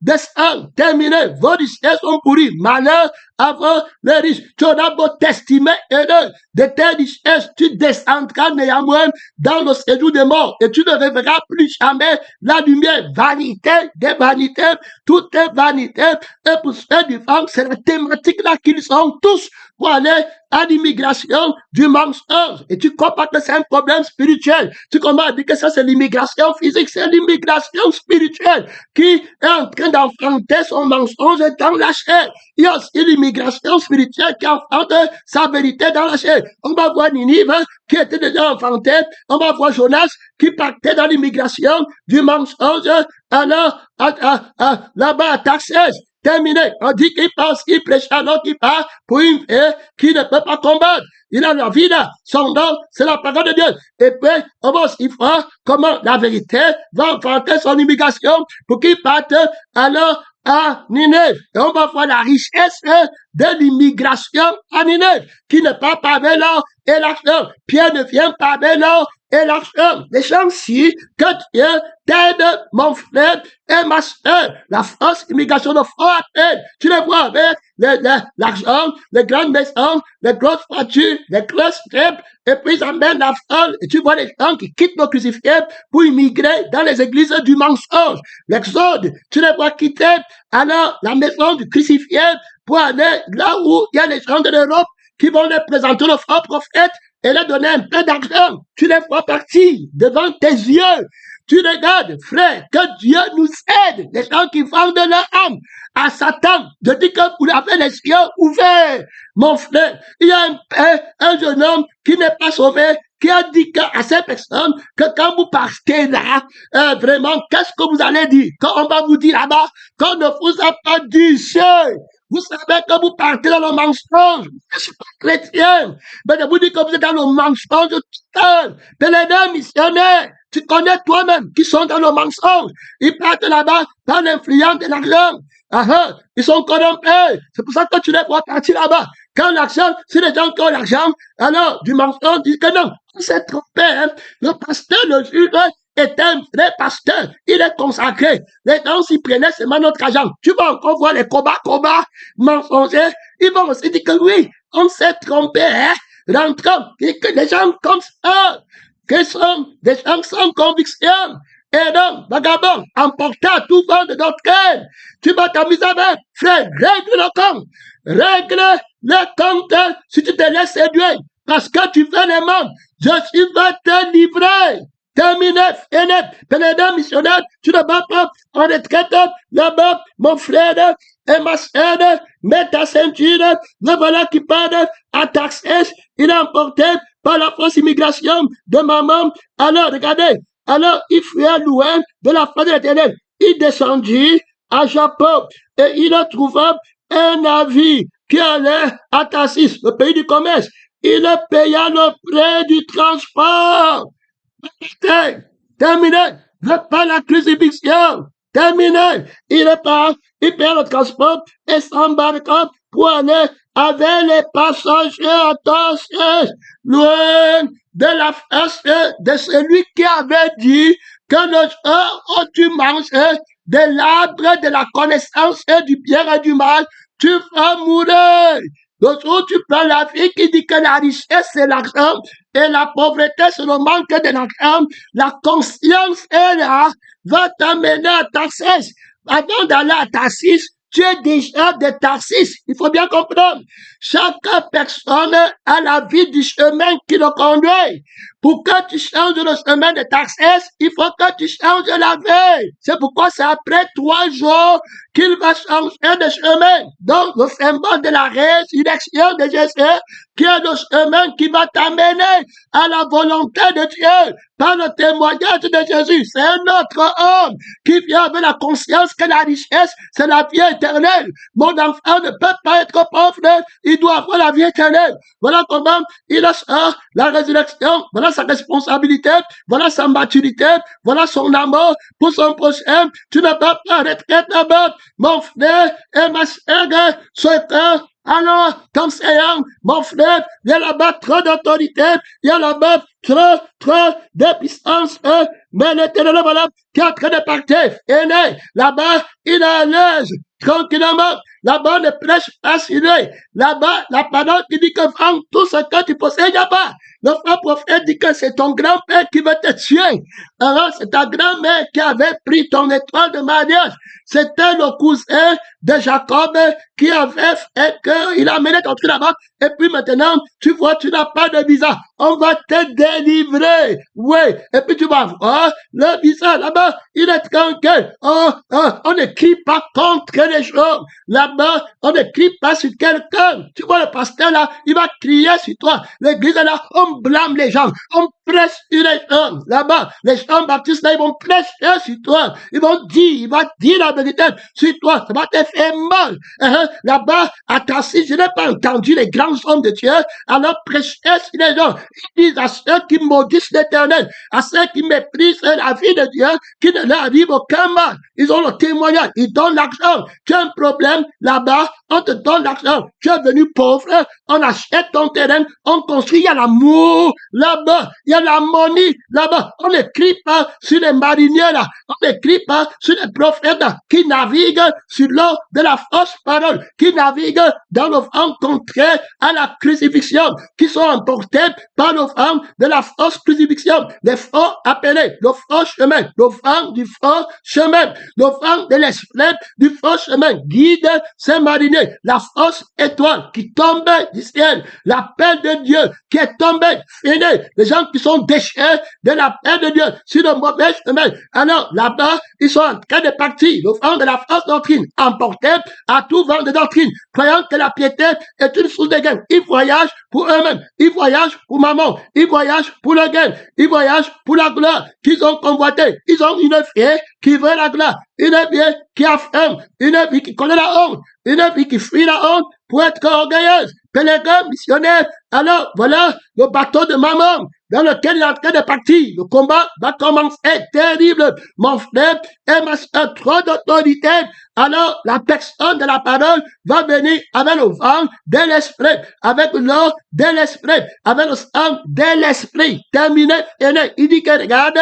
de sang. Terminé. Vos richesses sont pourries. Malheur avant les riches. Tu auras beau t'estimer heureux de tes richesses, tu descendras néanmoins dans le séjour des morts et tu ne reverras plus jamais la lumière. Vanité des vanités, tout est vanité. Et pour se faire défendre, c'est la thématique là qu'ils sont tous pour aller à l'immigration du mensonge. Et tu comprends que c'est un problème spirituel. Tu comprends à dire que ça c'est l'immigration physique, c'est l'immigration spirituelle qui est en train d'enfanter son mensonge dans la chair. Il y a aussi l'immigration spirituelle qui enfante sa vérité dans la chair. On va voir Ninive qui était déjà enfanté. On va voir Jonas qui partait dans l'immigration du mensonge. Alors, là-bas à Tarsis, terminé. On dit qu'il pense qu'il prêche alors qu'il part pour une paix qui ne peut pas combattre. Il a la vie là. Son nom, c'est la parole de Dieu. Et puis, on va aussi voir comment la vérité va enfanter son immigration pour qu'il parte alors à Ninève. Et on va voir la richesse de l'immigration à Ninève, qui ne part pas vers l'or et l'argent. Pierre ne vient pas vers l'or et l'argent. Les gens-ci, que Dieu t'aide, mon frère et ma soeur. La fausse immigration de faux appel. Tu les vois avec l'argent, les grandes maisons, les grosses voitures, les grosses crêpes, et puis ils amènent la folle. Et tu vois les gens qui quittent nos crucifiés pour immigrer dans les églises du mensonge. L'exode, tu les vois quitter alors la maison du crucifié pour aller là où il y a les gens de l'Europe qui vont les présenter le faux prophète et leur donner un peu d'argent. Tu les vois partir devant tes yeux. Tu regardes, frère, que Dieu nous aide. Les gens qui vendent leur âme à Satan. Je dis que vous avez les yeux ouverts, mon frère. Il y a un jeune homme qui n'est pas sauvé, qui a dit à ces personnes que quand vous partez là, vraiment, qu'est-ce que vous allez dire? Quand on va vous dire là-bas, qu'on ne vous a pas dit ça. Vous savez que vous partez dans le mensonge. Je ne suis pas chrétien. Mais je vous dis que vous êtes dans le mensonge total. Les missionnaires, tu connais toi-même qui sont dans le mensonge. Ils partent là-bas par l'influence de l'argent. Ils sont corrompus. C'est pour ça que tu les vois partir là-bas. Quand l'argent, si les gens qui ont l'argent, alors du mensonge disent que non, on s'est trompé. Hein. Le pasteur, le juge, est un vrai pasteur. Il est consacré. Les gens s'y prenaient seulement notre argent. Tu vas encore voir les combats mensongers. Ils vont aussi dire que oui, on s'est trompé. Hein. Rentrons. Et que les gens comme ça, que sont des gens sans conviction. Et donc, vagabond, emporté à tout vent de doctrine. Tu vas t'amuser avec, frère, règle le compte. Règle le compte si tu te laisses séduire. Parce que tu fais les membres. Je vais te livrer. Terminé, fini, pénédant missionnaire, tu ne vas pas en retraite, là-bas, mon frère et ma soeur, mets ta ceinture, le voilà qui part à Tarsis, il est emporté par la fausse immigration de maman. Alors, regardez, alors il fut loin de la face de l'Éternel. Il descendit à Japon et il trouva un navire qui allait à Tarsis, le pays du commerce. Il paya le prix du transport. Terminé. Pas la crucifixion. Terminé. Il perd le transport et s'embarque pour aller avec les passagers attention, loin de la face de celui qui avait dit que le jour où tu manges de l'arbre de la connaissance du bien et du mal, tu vas mourir. Le jour où tu prends la vie qui dit que la richesse c'est l'argent et la pauvreté c'est le manque de l'argent, la conscience est là, va t'amener à Tarsis. Avant d'aller à Tarsis, tu es déjà de Tarsis. Il faut bien comprendre. Chaque personne a la vie du chemin qui le conduit. Pour que tu changes le chemin de Tarsis, il faut que tu changes la vie. C'est pourquoi c'est après 3 jours qu'il va changer de chemin. Donc, le symbole de la résurrection de Jésus, qui est le chemin qui va t'amener à la volonté de Dieu par le témoignage de Jésus. C'est un autre homme qui vient avec la conscience que la richesse, c'est la vie éternelle. Mon enfant ne peut pas être pauvre, il doit avoir la vie éternelle. Voilà comment il a la résurrection, voilà sa responsabilité, voilà sa maturité, voilà son amour pour son prochain. Tu ne peux pas retraite là-bas, mon frère et ma soeur, ce temps. Alors, comme Seigneur, mon frère, il y a là-bas trop d'autorité, il y a là-bas trop de puissance, mais l'Éternel, voilà, qui est en train de partir, et là-bas, il est à l'aise, tranquillement, Là-bas, on ne prêche pas sur lui. Là-bas, la parole qui dit que vends tout ce que tu possèdes là-bas. Le frère prophète dit que c'est ton grand-père qui veut te tuer. Alors, c'est ta grand-mère qui avait pris ton étoile de mariage. C'était le cousin de Jacob qui avait fait qu'il a amené ton truc là-bas. Et puis maintenant, tu vois, tu n'as pas de visa. On va te délivrer. Oui. Et puis tu vas voir, le visa là-bas, il est tranquille. On ne crie pas contre les gens. Là-bas, on ne crie pas sur quelqu'un. Tu vois, le pasteur là, il va crier sur toi. L'église là, on blâme les gens. On prêche sur les gens. Là-bas, les gens baptistes là, ils vont prêcher sur toi. Ils vont dire la vérité sur toi. Ça va te faire mal. Là-bas, à Cassis, je n'ai pas entendu les grands hommes de Dieu. Alors prêcher sur les gens. Ils disent à ceux qui maudissent l'Éternel, à ceux qui méprisent la vie de Dieu, qui ne leur arrive aucun mal. Ils ont le témoignage. Ils donnent l'argent. Tu as un problème là-bas, on te donne l'argent. Tu es venu pauvre, on achète ton terrain, on construit. Il y a l'amour là-bas. Il y a l'harmonie là-bas. On ne crie pas sur les mariniers là. On ne crie pas sur les prophètes là, qui naviguent sur l'eau de la fausse parole, qui naviguent dans le vent contraire à la crucifixion, qui sont emportés par le vent de la fausse crucifixion, des faux appelés, le faux chemin, le vent du faux chemin, le vent de l'esprit du faux chemin, guide ces mariniers, la fausse étoile qui tombe du ciel, l'appel de Dieu qui est tombé, fini, les gens qui sont déchets de l'appel de Dieu sur le mauvais chemin. Alors là-bas, ils sont en train de partir, le vent de la fausse doctrine, emporté à tout vent de doctrine, croyant que la piété est une source de gain. Ils voyagent pour eux-mêmes, ils voyagent pour maman, ils voyagent pour le gain, ils voyagent pour la gloire qu'ils ont convoité. Ils ont une fille qui veut la gloire, une fille qui a faim, une fille qui connaît la honte, une fille qui fuit la honte pour être orgueilleuse. Pèlerin, missionnaire. Alors, voilà le bateau de maman dans lequel il est en train de partir. Le combat va commencer terrible. Mon frère et ma soeur, trop d'autorité. Alors, la personne de la parole va venir avec le vent de l'esprit, avec l'eau de l'esprit, avec le sang de l'esprit. Terminé, fini. Il dit que, regarde,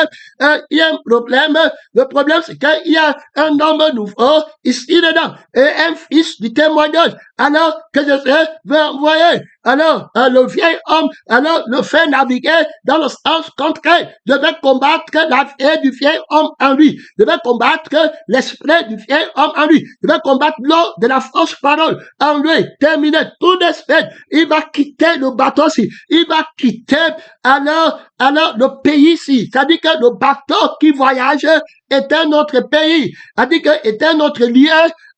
il y a un problème. Le problème, c'est qu'il y a un homme nouveau ici dedans et un fils du témoignage. Alors, que je vais envoyer. Alors, le vieil homme, alors, le fait naviguer dans le sens contraire, devait combattre la vie du vieil homme en lui, devait combattre l'esprit du vieil homme en lui, devait combattre l'eau de la fausse parole en lui, terminer tout de suite, il va quitter le bateau ici, il va quitter alors le pays ici, c'est-à-dire que le bateau qui voyage est un autre pays, c'est-à-dire que est un autre lieu,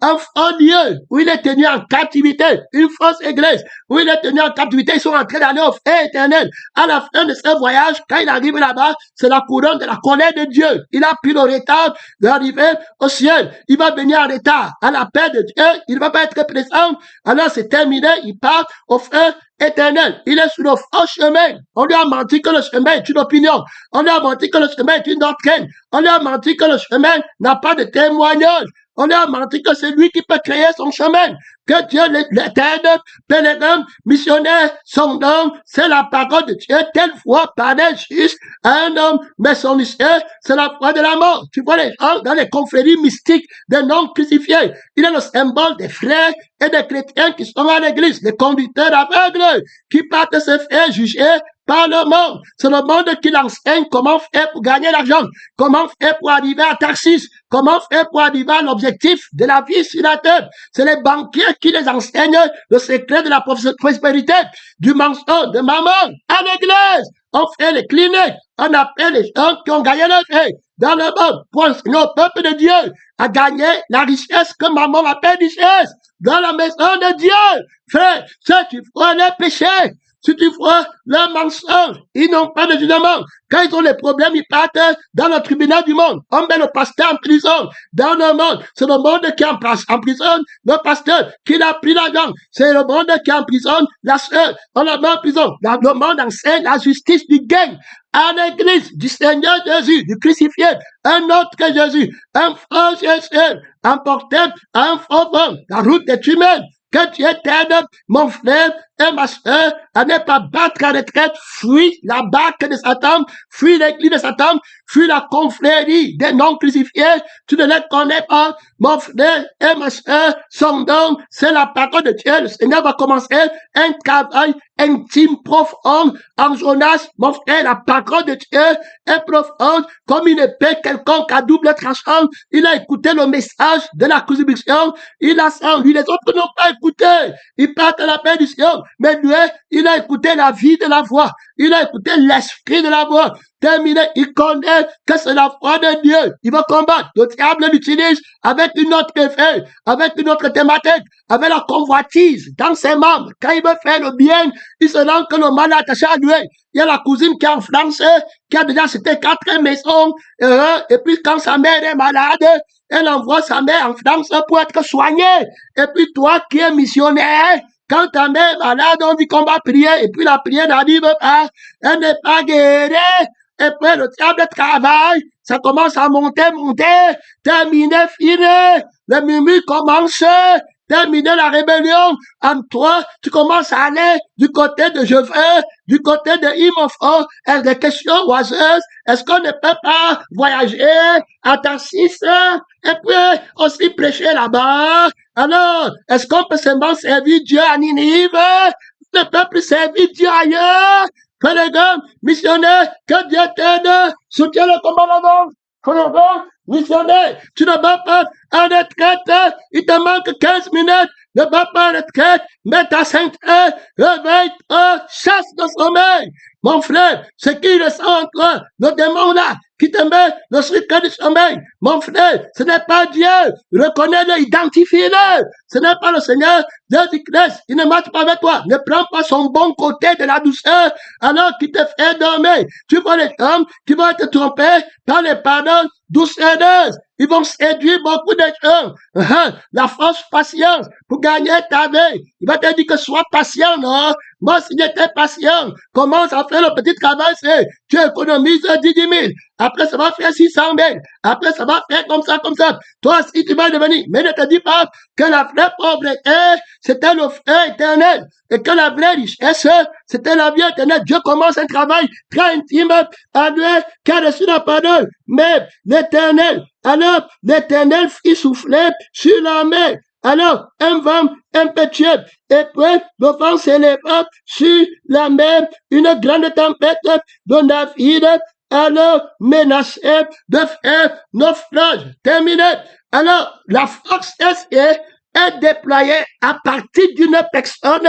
un lieu où il est tenu en captivité, une fausse église, où il est tenu en captivité, ils sont en train d'aller au feu éternel. À la fin de ce voyage, quand il arrive là-bas, c'est la couronne de la colère de Dieu. Il a pris le retard d'arriver au ciel. Il va venir en retard à la paix de Dieu. Il ne va pas être présent. Alors c'est terminé, il part au feu éternel. Il est sur le faux chemin. On lui a menti que le chemin est une opinion. On lui a menti que le chemin est une doctrine. On lui a menti que le chemin n'a pas de témoignage. On lui a menti que c'est lui qui peut créer son chemin. Que Dieu l'éternel, pèlerin, missionnaire, son nom, c'est la parole de Dieu. Telle fois parlait juste à un homme, mais son histoire, c'est la foi de la mort. Tu vois les gens dans les confréries mystiques des non crucifiés. Il est le symbole des frères et des chrétiens qui sont à l'église, les conducteurs aveugles, qui partent se faire juger par le monde. C'est le monde qui l'enseigne comment faire pour gagner l'argent, comment faire pour arriver à Tarsis, comment faire pour arriver à l'objectif de la vie sur la terre. C'est les banquiers qui les enseignent le secret de la prospérité, du mensonge, de maman. À l'église, on fait les cliniques, on appelle les gens qui ont gagné leur vie dans le monde pour enseigner au peuple de Dieu à gagner la richesse que maman appelle richesse dans la maison de Dieu. Frère, si tu vois les péchés, si tu vois le mensonge, ils n'ont pas de jugement. Quand ils ont des problèmes, ils partent dans le tribunal du monde. On met le pasteur en prison dans le monde. C'est le monde qui emprisonne le pasteur qui l'a pris l'argent. C'est le monde qui emprisonne la sœur. On la met en prison. Le monde enseigne la justice du gain. À l'église du Seigneur Jésus, du crucifié, un autre que Jésus, un faux Jésus, emporté à un faux vent. La route est humaine. Que tu t'aide, mon frère et ma soeur, à ne pas battre en retraite, fuis la barque de Satan, fuis l'église de Satan, fuis la confrérie des non-crucifiés, tu ne les connais pas, mon frère et ma soeur, son don, c'est la parole de Dieu. Le Seigneur va commencer un travail intime, profond, en Jonas, mon frère, la parole de Dieu est profonde, comme une épée quelconque à double tranchant. Il a écouté le message de la crucifixion, il a ça en lui, les autres n'ont pas écouté, ils partent à la perdition, mais lui, il a écouté la vie de la voix, il a écouté l'esprit de la voix. Terminé, il connaît que c'est la foi de Dieu. Il va combattre. Le diable l'utilise avec une autre effet, avec une autre thématique, avec la convoitise dans ses membres. Quand il veut faire le bien, il se rend que le mal est attaché à lui. Il y a la cousine qui est en France, qui a déjà cité 4 maisons, et puis quand sa mère est malade, elle envoie sa mère en France pour être soignée. Et puis toi qui es missionnaire, quand ta mère est malade, on dit qu'on va prier, et puis la prière n'arrive pas, elle n'est pas guérie. Et puis le diable travaille, ça commence à monter, terminé, fini, le murmure commence, terminé la rébellion, en toi, tu commences à aller du côté de je veux, du côté de il me faut, est-ce des questions oiseuses, est-ce qu'on ne peut pas voyager à Tarsis, et puis aussi prêcher là-bas, alors, est-ce qu'on peut seulement servir Dieu à Ninive, ne peut plus servir Dieu ailleurs? Frère, missionnaire, que Dieu t'aide, soutiens le commandant, frère, missionnaire, tu ne vas pas en retraite, il te manque 15 minutes, ne va pas en retraite, mets ta sainteté, réveille-toi, chasse le sommeil. Mon frère, ce qui ressent en toi, le démon là, qui te met le secret du sommeil. Mon frère, ce n'est pas Dieu. Reconnais-le, identifie-le. Ce n'est pas le Seigneur Jésus-Christ. Il ne marche pas avec toi. Ne prends pas son bon côté de la douceur alors qu'il te fait dormir. Tu vois les hommes qui vont te tromper par les paroles doucereuses. Ils vont séduire beaucoup de gens. La fausse patience pour gagner ta vie. Il va te dire que sois patient, non? Moi, si j'étais patient, commence à faire le petit travail, c'est tu économises 10 000. Après, ça va faire 600 000. Après, ça va faire comme ça, comme ça. Toi, si tu vas devenir, mais ne te dis pas que la vraie pauvreté, c'était le feu éternel. Et que la vraie richesse, c'était la vie éternelle. Dieu commence un travail très intime à lui, qui a reçu la parole. Mais l'éternel, alors, l'éternel fit souffler sur la mer. Alors, un vent impétueux, et puis le vent s'éleva sur la mer, une grande tempête de navires, alors menacé de faire naufrage. Terminé. Alors, la force est déployée à partir d'une personne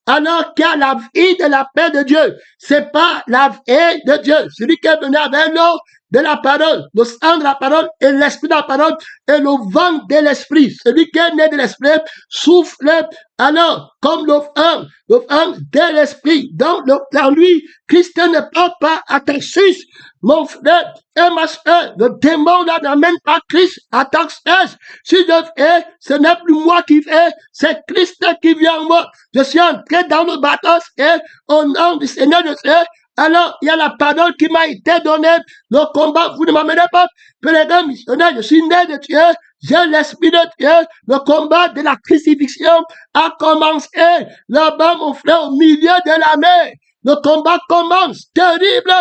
alors qu'il y a la vie de la paix de Dieu. C'est pas la vie de Dieu. Celui qui est venu avec l'eau de la parole, le sang de la parole et l'esprit de la parole et le vent de l'esprit. Celui qui est né de l'esprit souffle alors comme le vent de l'esprit. Donc, dans lui, Christ ne parle pas à Tarsus. Mon frère et ma soeur, le démon là n'amène pas Christ à Tarsus. Si je fais, ce n'est plus moi qui fais, c'est Christ qui vient en moi. Je suis entré dans le bateau et au nom du Seigneur de Dieu, alors, il y a la parole qui m'a été donnée. Le combat, vous ne m'amenez pas. Pèlerin missionnaire, je suis né de Dieu. J'ai l'esprit de Dieu. Le combat de la crucifixion a commencé. Là-bas, mon frère, au milieu de la mer. Le combat commence. Terrible.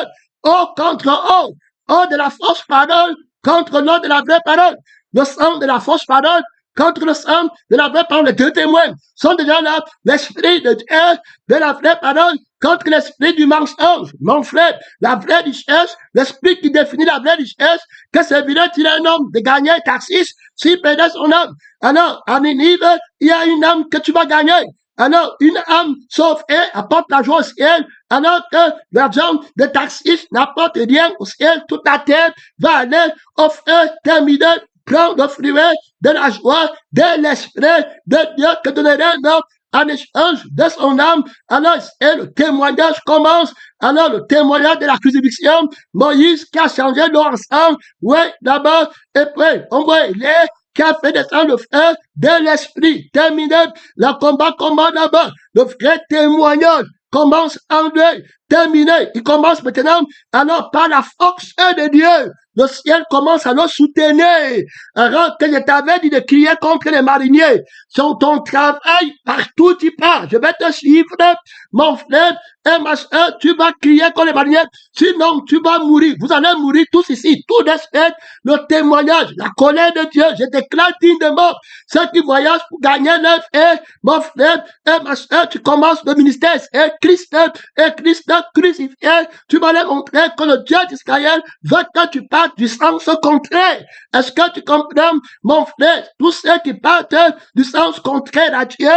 Oh contre oh. Oh de la fausse parole contre l'eau de la vraie parole. Le sang de la fausse parole contre le sang de la vraie parole. Les deux témoins sont déjà là. L'esprit de Dieu, de la vraie parole, contre l'esprit du mensonge. Mon frère, la vraie richesse, l'esprit qui définit la vraie richesse, que c'est bien il un homme de gagner Tarsis, s'il perdait son âme. Alors, à Ninive, il y a une âme que tu vas gagner. Alors, une âme sauvée apporte la joie au ciel, alors que l'argent de Tarsis n'apporte rien au ciel. Toute la terre va aller au feu terminé. Prends le fruit de la joie, de l'esprit de Dieu que donnerait l'homme en échange de son âme. Alors, et le témoignage commence. Alors, le témoignage de la crucifixion, Moïse qui a changé l'eau en sang, ouais, d'abord, et puis, on voit les qui a fait descendre le feu de l'esprit. Terminé, le combat commence d'abord. Le vrai témoignage commence en lui. terminé. Il commence maintenant, alors par la force de Dieu, le ciel commence à nous soutenir. Alors que je t'avais dit de crier contre les mariniers. Sur ton travail, partout tu pars. Je vais te suivre, mon frère et ma soeur, tu vas crier contre les mariniers. Sinon, tu vas mourir. Vous allez mourir tous ici. Tout d'espèce, le témoignage, la colère de Dieu. Je déclare digne de mort. Ceux qui voyagent pour gagner leur et mon frère et ma soeur, tu commences le ministère. Et Christ crucifié. Tu vas leur montrer que le Dieu d'Israël veut que tu parles du sens contraire. Est-ce que tu comprends, mon frère? Tous ceux qui partent du sens contraire à Dieu,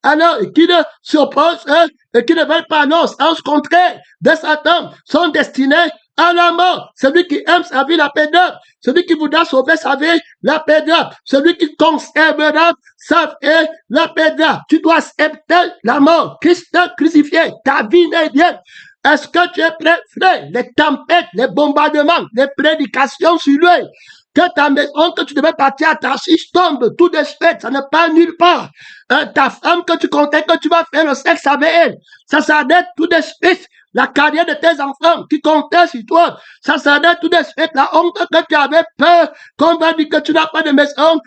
alors, et qui ne s'opposent, et qui ne veulent pas non, sens contraire de Satan, sont destinés à la mort. Celui qui aime sa vie la perdra. Celui qui voudra sauver sa vie la perdra. Celui qui conservera sa vie la perdra. Tu dois accepter la mort. Christ crucifié, ta vie n'est bien. Est-ce que tu es prêt, frère? Les tempêtes, les bombardements, les prédications sur lui, que ta maison, que tu devais partir à Tarsis tombe, tout de suite, ça ne part nulle part. Ta femme que tu comptais que tu vas faire le sexe avec elle, ça s'arrête tout de suite. La carrière de tes enfants qui comptaient sur toi, ça s'arrête tout de suite. La honte que tu avais peur, qu'on va dire que tu n'as pas de maison,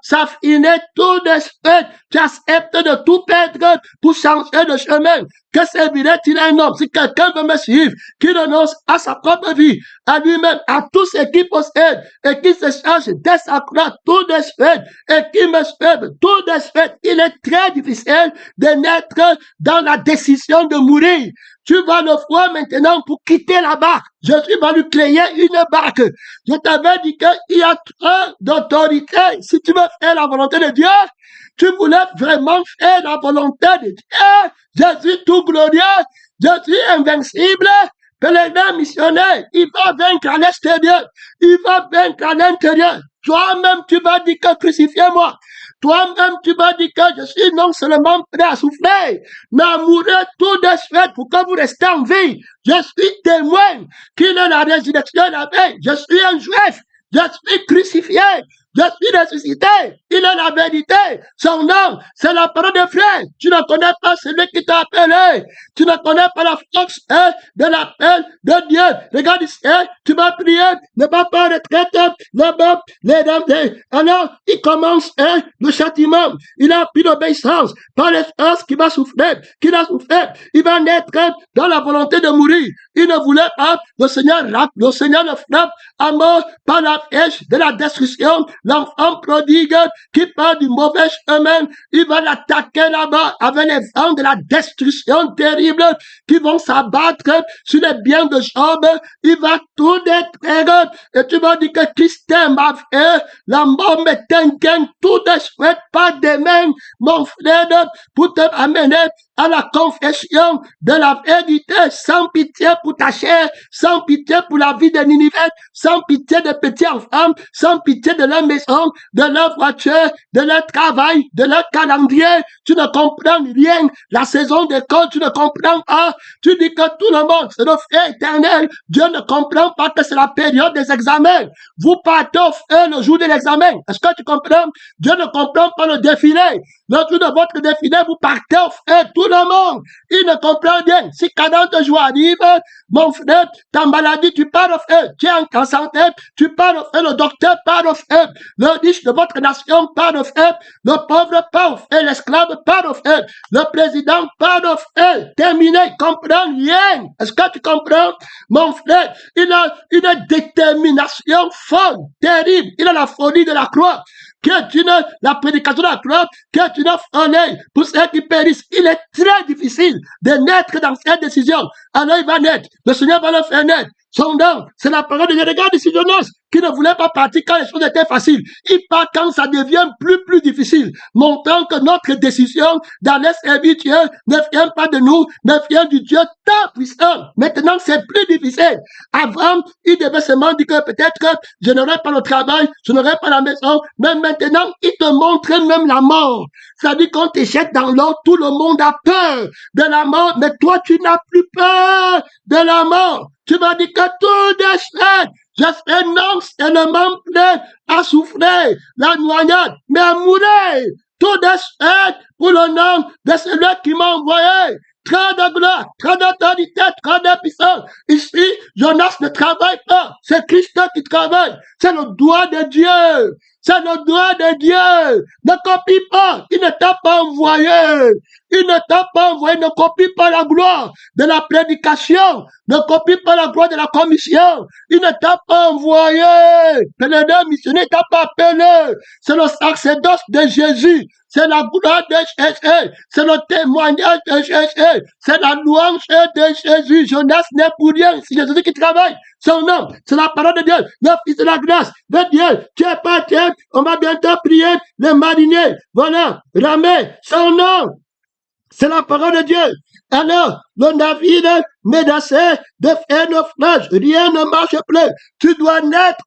ça finit tout de suite. Tu acceptes de tout perdre pour changer de chemin. Que servirait-il un homme si quelqu'un veut me suivre, qui renonce à sa propre vie, à lui-même, à tout ce qu'il possède, et qui se charge dès sa croix tout de suite, et qui me suive tout de suite? Il est très difficile de naître dans la décision de mourir. Tu vas le voir maintenant pour quitter la barque. Jésus va lui créer une barque. Je t'avais dit qu'il y a trop d'autorité. Si tu veux faire la volonté de Dieu, tu voulais vraiment faire la volonté de Dieu. Jésus tout glorieux, Jésus invincible, pèlerin missionnaire, il va vaincre à l'extérieur, il va vaincre à l'intérieur. Toi-même, tu vas dire que crucifiez-moi. Toi-même, tu vas dire que je suis non seulement prêt à souffrir, mais à mourir tout de suite pour que vous restez en vie. Je suis témoin qu'il est la résurrection de la veille. Je suis un juif. Je suis crucifié. Je suis ressuscité. Il est la vérité. Son nom, c'est la parole de frère. Tu ne connais pas celui qui t'a appelé. Tu ne connais pas la force de l'appel de Dieu. Regarde ici, tu vas prier, ne va pas retraite, là-bas, alors, il commence le châtiment. Il a pris l'obéissance par l'espérance qui va souffrir, qu'il a souffert. Il va naître dans la volonté de mourir. Il ne voulait pas, le Seigneur le frappe à mort par la flèche de la destruction. L'enfant prodigue qui part du mauvais chemin, il va l'attaquer là-bas avec les vents de la destruction terrible qui vont s'abattre sur les biens de Job. Il va tout détruire et tu vas dire que Christ m'a fait, la mort me t'inquiète tout de suite, pas de main, mon frère, pour te amener à la confession de la vérité, sans pitié pour ta chair, sans pitié pour la vie de Ninive, sans pitié des petits enfants, sans pitié de leur maison, de leur voiture, de leur travail, de leur calendrier. Tu ne comprends rien. La saison d'école, tu ne comprends pas. Tu dis que tout le monde, c'est le feu éternel. Dieu ne comprend pas que c'est la période des examens. Vous partez au feu le jour de l'examen. Est-ce que tu comprends? Dieu ne comprend pas le défilé. Le jour de votre défilé, vous partez au feu, tout le monde. Il ne comprend rien. Si 40 jours arrivent, mon frère, ta maladie, tu pars au feu. Tu es en santé, tu pars au feu. Le docteur part au feu. Le riche de votre nation part au feu. Le pauvre part au feu. L'esclave part au feu. Le président part au feu. Terminé. Il comprend rien. Est-ce que tu comprends? Mon frère, il a une détermination folle, terrible. Il a la folie de la croix. La prédication de la croix, que tu n'as folie pour ceux qui périssent. Il est très difficile de naître dans cette décision. Alors il va naître. Le Seigneur va le faire naître. Son nom, c'est la parole de Dieu. Regarde ici Jonas, qui ne voulait pas partir quand les choses étaient faciles. Il part quand ça devient plus difficile. Montrant que notre décision d'aller servir Dieu ne vient pas de nous, mais vient du Dieu tant puissant. Maintenant, c'est plus difficile. Avant, il devait seulement dire que peut-être que je n'aurai pas le travail, je n'aurai pas la maison, mais maintenant, il te montre même la mort. Ça dit qu'on te jette dans l'eau, tout le monde a peur de la mort, mais toi, tu n'as plus peur de la mort. Tu m'as dit que tout de suite, je serai non seulement prêt à souffrir la noyade, mais à mourir tout de suite pour le nom de celui qui m'a envoyé. trop de gloire, trop d'autorité, trop de puissance. Ici, Jonas ne travaille pas. C'est Christ qui travaille. C'est le doigt de Dieu. C'est le doigt de Dieu. Ne copie pas. Il ne t'a pas envoyé. Il ne t'a pas envoyé. Ne copie pas la gloire de la prédication. Ne copie pas la gloire de la commission. Il ne t'a pas envoyé. Pèlerin missionnaire t'a pas appelé. C'est le sacerdoce de Jésus. C'est la gloire de Jésus. C'est le témoignage de Jésus. C'est la louange de Jésus. Jonas n'est pour rien. C'est Jésus qui travaille. Son nom, c'est la parole de Dieu. Le Fils de la grâce de Dieu. Tu es pas Dieu. On va bientôt prier les mariniers. Voilà. Ramé. Son nom, c'est la parole de Dieu. Alors, le navire menacé de faire naufrage. Rien ne marche plus. Tu dois naître.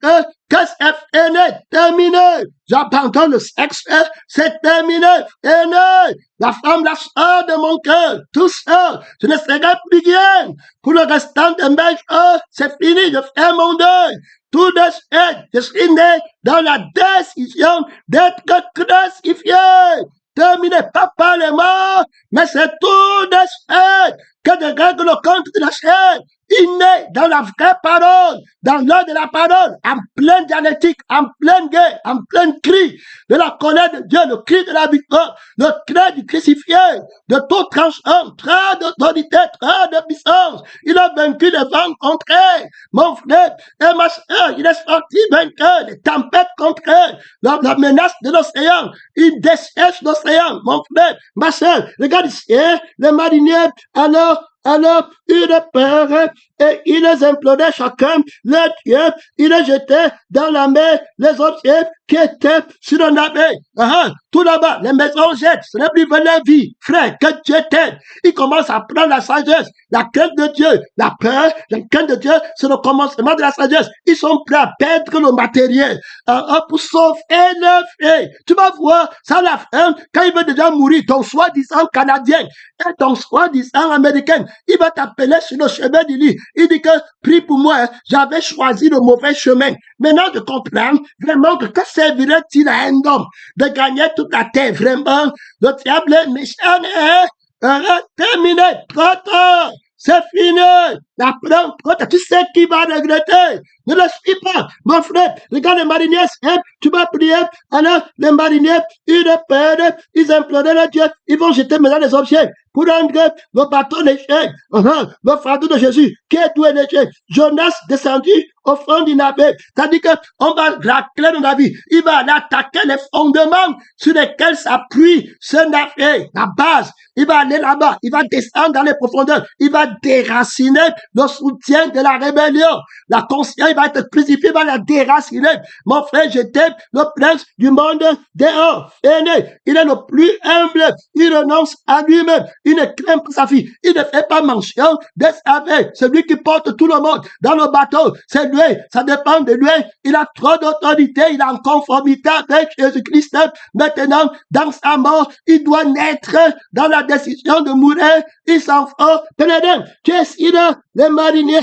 Qu'est-ce que né? Terminé. J'abandonne le sexe. C'est terminé. Né. La femme, la soeur de mon cœur. Tout ça. Je ne serai plus rien. Pour le restant de mes jours, c'est fini. Je fais mon deuil. Tout de suite, je suis né dans la décision d'être crucifié. Terminé, pas par les morts, mais c'est tout de suite que de règles le compte de la chair. Il naît dans la vraie parole, dans l'heure de la parole, en pleine dialectique, en pleine guerre, en plein cri de la colère de Dieu, le cri de la victoire, le cri du crucifié, de tout tranchant, très d'autorité, très de puissance. Il a vaincu les vents contraires, mon frère et ma soeur, il est sorti vainqueur, les tempêtes contraires, la menace de l'océan, il dessèche l'océan, mon frère, ma soeur, regarde ici, les mariniers, alors, il peur et il les implorait chacun, le Dieu, il les jetait dans la mer, les objets qui étaient sur le navire. Tout là-bas, les maisons jettent, ce n'est plus la vie. Frère, que Dieu t'aide. Il commence à prendre la sagesse, la crainte de Dieu, la peur, la crainte de Dieu, c'est le commencement de la sagesse. Ils sont prêts à perdre le matériel pour sauver le frère. Tu vas voir, ça la fin, quand il veut déjà mourir, ton soi-disant Canadien et ton soi-disant Américain, il va t'appeler sur le chemin du lit. Il dit que, prie pour moi, j'avais choisi le mauvais chemin. Maintenant, je comprends vraiment que servirait-il à un homme de gagner toute la terre, vraiment? Le diable est méchant, terminé, trop tard. C'est fini. Apprends, tu sais qui va regretter. Ne le suis pas, mon frère. Regarde les mariniers, tu vas prier. Alors, les mariniers, ils perdent, ils imploraient le Dieu. Ils vont jeter maintenant les objets pour rendre le bâton léger. Le fardeau de Jésus, qui est tout léger. Jonas descendu au fond du navire. C'est-à-dire qu'on va racler le navire. Il va aller attaquer les fondements sur lesquels s'appuie ce navire, la base. Il va aller là-bas. Il va descendre dans les profondeurs. Il va déraciner le soutien de la rébellion. La conscience, il va être crucifié, il va la déraciner. Mon frère, j'étais le prince du monde dehors. Aîné, il est le plus humble. Il renonce à lui-même. Il ne craint pas sa fille. Il ne fait pas mention de sa vie. C'est lui qui porte tout le monde dans le bateau. C'est lui. Ça dépend de lui. Il a trop d'autorité. Il est en conformité avec Jésus-Christ. Maintenant, dans sa mort, il doit naître dans la décision de mourir. Il s'en fout. Pèlerin, tu es ici là, les mariniers.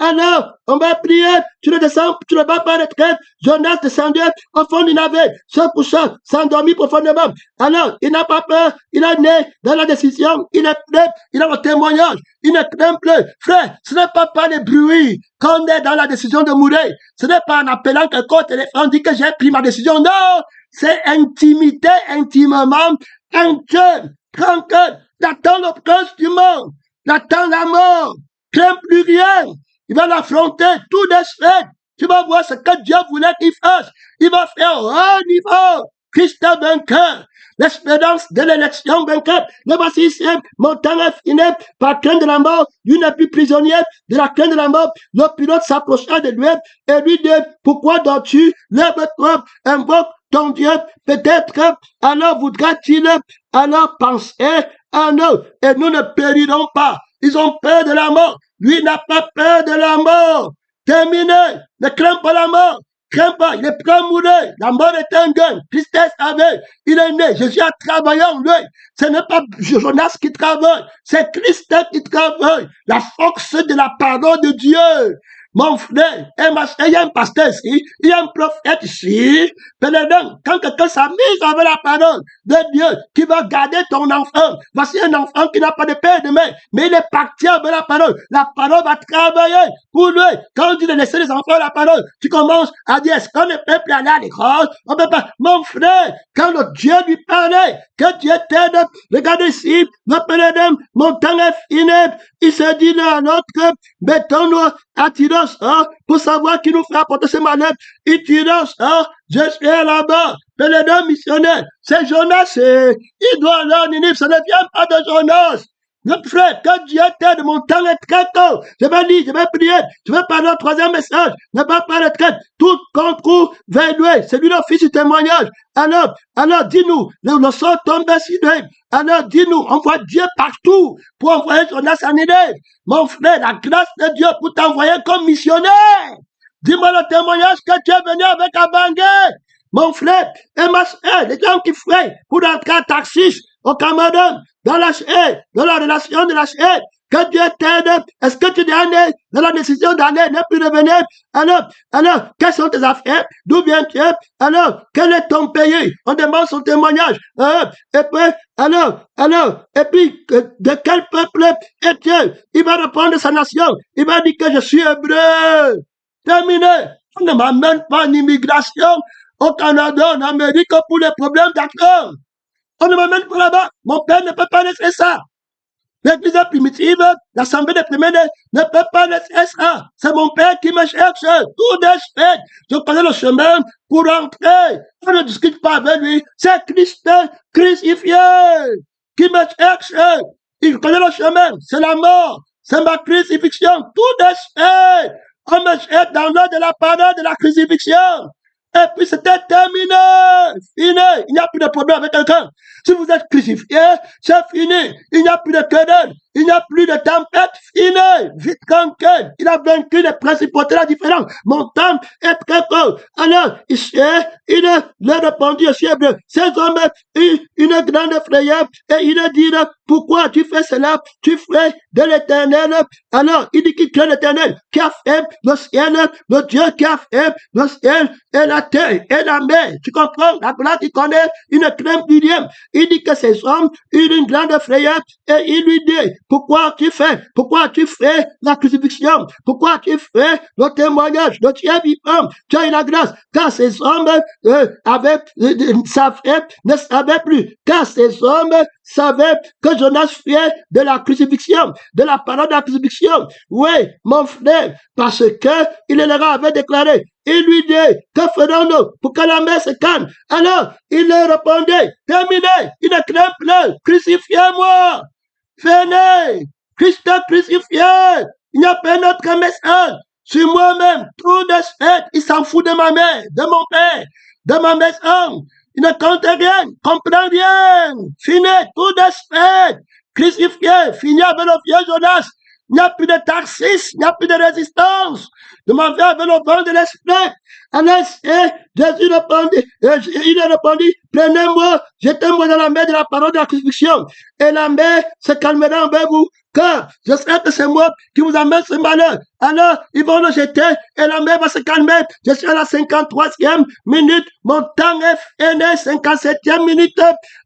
Alors, on va prier, tu ne descends, tu ne vas pas retraite. Jonas descendait au fond du navire, se couchant, s'endormit profondément. Alors, il n'a pas peur, il est né dans la décision, il est prêt, il a le témoignage, il ne craint plus. Frère, ce n'est pas par les bruits qu'on est dans la décision de mourir. Ce n'est pas en appelant quelqu'un au téléphone, dit que j'ai pris ma décision. Non, c'est intimité, intimement, un Dieu, tranquille, t'attends le prince du monde, t'attends la mort, crains plus rien. Il va l'affronter tout de suite. Tu vas voir ce que Dieu voulait qu'il fasse. Il va faire un niveau. Christ est vainqueur. L'espérance de l'élection vainqueur. Le voici ici, mon temps est fini. Par crainte de la mort, lui n'est plus prisonnier. De la crainte de la mort, le pilote s'approcha de lui et lui dit, pourquoi dors-tu? Lève-toi, invoque ton Dieu. Peut-être, alors voudra-t-il, alors penser à nous. Et nous ne périrons pas. Ils ont peur de la mort. Lui n'a pas peur de la mort. Terminé. Ne crains pas la mort. Crains pas. Il est prêt à mourir. La mort est un gain. Christ est avec. Il est né. Jésus a travaillé en lui. Ce n'est pas Jonas qui travaille. C'est Christ qui travaille. La force de la parole de Dieu. mon frère, il y a un pasteur ici, il y a un prophète ici. Quand quelqu'un s'amuse avec la parole de Dieu, qui va garder ton enfant, voici un enfant qui n'a pas de père et de mère, mais il est parti avec la parole. La parole va travailler pour lui. Quand on dit de laisser les enfants à la parole, tu commences à dire, est-ce qu'on ne peut plus aller à l'école? On peut pas. Mon frère, quand notre Dieu lui parlait, que Dieu t'aide, regardez ici, notre Père, mon temps est fini. Il se dit l'un à l'autre que mettons-nous à Tyros pour savoir qui nous fera porter ce malheur. Et Tyros, je suis là-bas. Père missionnaire, c'est Jonas. Il doit aller en Ninive. Ça ne vient pas de Jonas. Notre frère, que Dieu t'aide, mon temps est très tôt. Je vais lire, je vais prier, je vais parler au troisième message. Ne pas parler de traite. Tout concours vers lui. C'est lui l'office du témoignage. Alors, dis-nous, le sort tombe sur lui. Alors, dis-nous, envoie Dieu partout pour envoyer Jonas en Ninive. Mon frère, la grâce de Dieu pour t'envoyer comme missionnaire. Dis-moi le témoignage que tu es venu avec un baguette. Mon frère, et ma soeur, les gens qui feraient pour entrer à Taxis, au Cameroun, dans la relation de la chair, que Dieu t'aide. Est-ce que tu es dans la décision d'aller, ne plus revenir? Alors, quelles sont tes affaires? D'où viens-tu? Alors, quel est ton pays? On demande son témoignage. Et puis, de quel peuple es-tu? Il va répondre de sa nation. Il va dire que je suis hébreu. Terminé. On ne m'amène pas en immigration au Canada, en Amérique, pour les problèmes d'accord. On ne m'amène pas là-bas. Mon père ne peut pas laisser ça. L'église primitive, l'assemblée des premiers ne peut pas laisser ça. C'est mon père qui me cherche. Tout de suite, je connais le chemin pour entrer. On ne discute pas avec lui. C'est Christ crucifié qui me cherche. Il connaît le chemin. C'est la mort. C'est ma crucifixion. Tout de suite, on me cherche dans l'heure de la parole de la crucifixion. Et puis c'était terminé. Fini. Il n'y a plus de problème avec quelqu'un. Si vous êtes crucifié, c'est fini. Il n'y a plus de querelle. Il n'y a plus de tempête. Fini. Vite tranquille. Il a vaincu les principautés, la différence. Mon temps est très court. Alors, il a répondu aussi hébreu. Ces hommes ont une grande frayeur et il a dit, pourquoi tu fais cela? Tu fais de l'éternel. Alors, il dit qu'il crée l'éternel, qui a fait le ciel, le Dieu qui a fait le ciel et la terre et la mer. Tu comprends? La gloire qui connaît une crainte du Dieu. Il dit que ces hommes ont une grande frayeur et il lui dit, pourquoi tu fais la crucifixion? Pourquoi tu fais le témoignage de Dieu vivant? Tu as eu la grâce. Car ces hommes ne savaient plus. Car ces hommes savaient que Jonas fait de la crucifixion, de la parole de la crucifixion. Oui, mon frère, parce que il leur avait déclaré. Il lui dit, que ferons-nous pour que la mer se calme? Alors, il leur répondait, terminé, il ne craint plus, crucifiez-moi. Venez, Christ crucifié. Il n'y a pas notre message. Sur moi-même, tout de suite, il s'en fout de ma mère, de mon père, de ma maison. Il ne compte rien, comprend rien. Fini, tout de suite. Crucifié, fini avec le vieux Jonas. Il n'y a plus de Tarsis, il n'y a plus de résistance. Je m'en vais avec le vent de l'esprit. Alors, Jésus répondit, il a répondu, prenez-moi, jetez-moi dans la mer de la parole de la crucifixion. Et la mer se calmera envers vous, car je sais que c'est moi qui vous amène ce malheur. Alors, ils vont le jeter et la mer va se calmer. Je suis à la 53e minute. Mon temps est fini, 57e minute.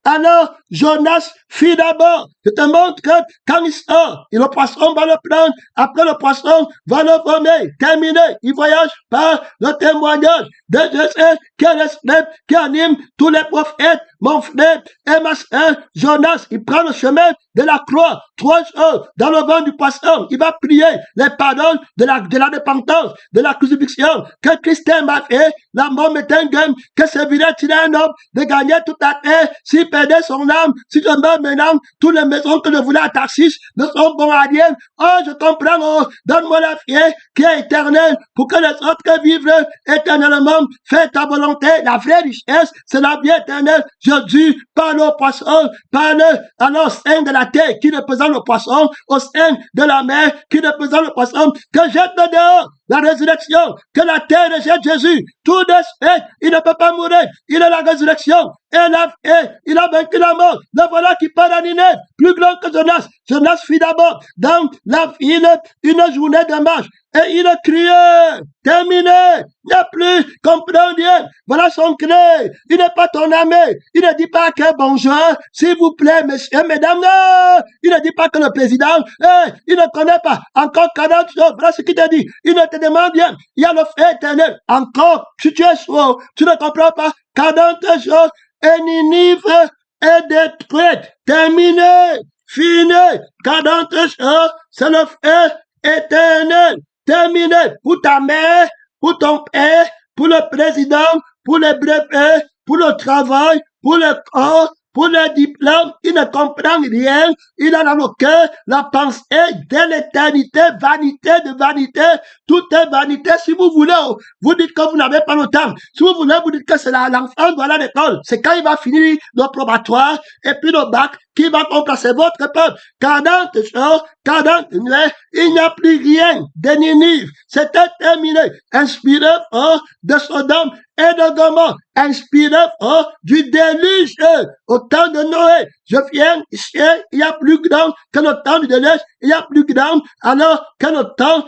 Alors, Jonas fit d'abord. Je te montre que quand il sort, le poisson va le prendre. Après, le poisson va le vomir. Terminé. Il voyage par le témoignage de Jésus qui est l'esprit qui anime tous les prophètes. Mon frère et ma soeur, Jonas, il prend le chemin de la croix. 3 jours dans le vent du poisson. Il va prier les paroles de la repentance, de la crucifixion, que Christ m'a fait, la mort m'est un gain, que servirait-il à un homme de gagner toute la terre, s'il perdait son âme, si je meurs maintenant, toutes les maisons que je voulais à Tarsis ne sont bon à rien. Oh, je comprends, oh, donne-moi la vie qui est éternelle, pour que les autres vivent éternellement, fais ta volonté, la vraie richesse, c'est la vie éternelle. Jésus parle au poisson, parle à l'océan de la terre qui représente le poisson, au sein de la mer qui représente le poisson, que jette dehors la résurrection, que la terre rejette Jésus. Tout de suite, il ne peut pas mourir. Il est la résurrection. Il a vaincu la mort. Le voilà qui part à Ninève, plus grand que Jonas. Jonas fit d'abord dans la ville une journée de marche. Et il a crié, terminé, il n'y a plus, comprenez, voilà son cri, il n'est pas ton ami, il ne dit pas que bonjour, s'il vous plaît, messieurs, mesdames, non, il ne dit pas que le président, il ne connaît pas, encore 40 jours, voilà ce qu'il te dit, il ne te demande rien, il y a le feu éternel, encore, si tu es sourd, tu ne comprends pas, 40 jours, et Ninive est détruite, terminé, fini, 40 jours, c'est le feu éternel. Terminé pour ta mère, pour ton père, pour le président, pour les brevets, pour le travail, pour le corps, pour le diplôme. Il ne comprend rien. Il a dans le cœur la pensée de l'éternité, vanité de vanité. Tout est vanité. Si vous voulez, vous dites que vous n'avez pas le temps. Si vous voulez, vous dites que c'est l'enfant doit aller à l'école. C'est quand il va finir le probatoire et puis le bac qui va remplacer votre peuple. 40 jours, 40 nuits, il n'y a plus rien de Ninive. C'était terminé. Inspiré de Sodome et de Gomorrhe. Inspiré du déluge au temps de Noé. Je viens ici, il y a plus grand que le temps du déluge. Il y a plus grand alors que le temps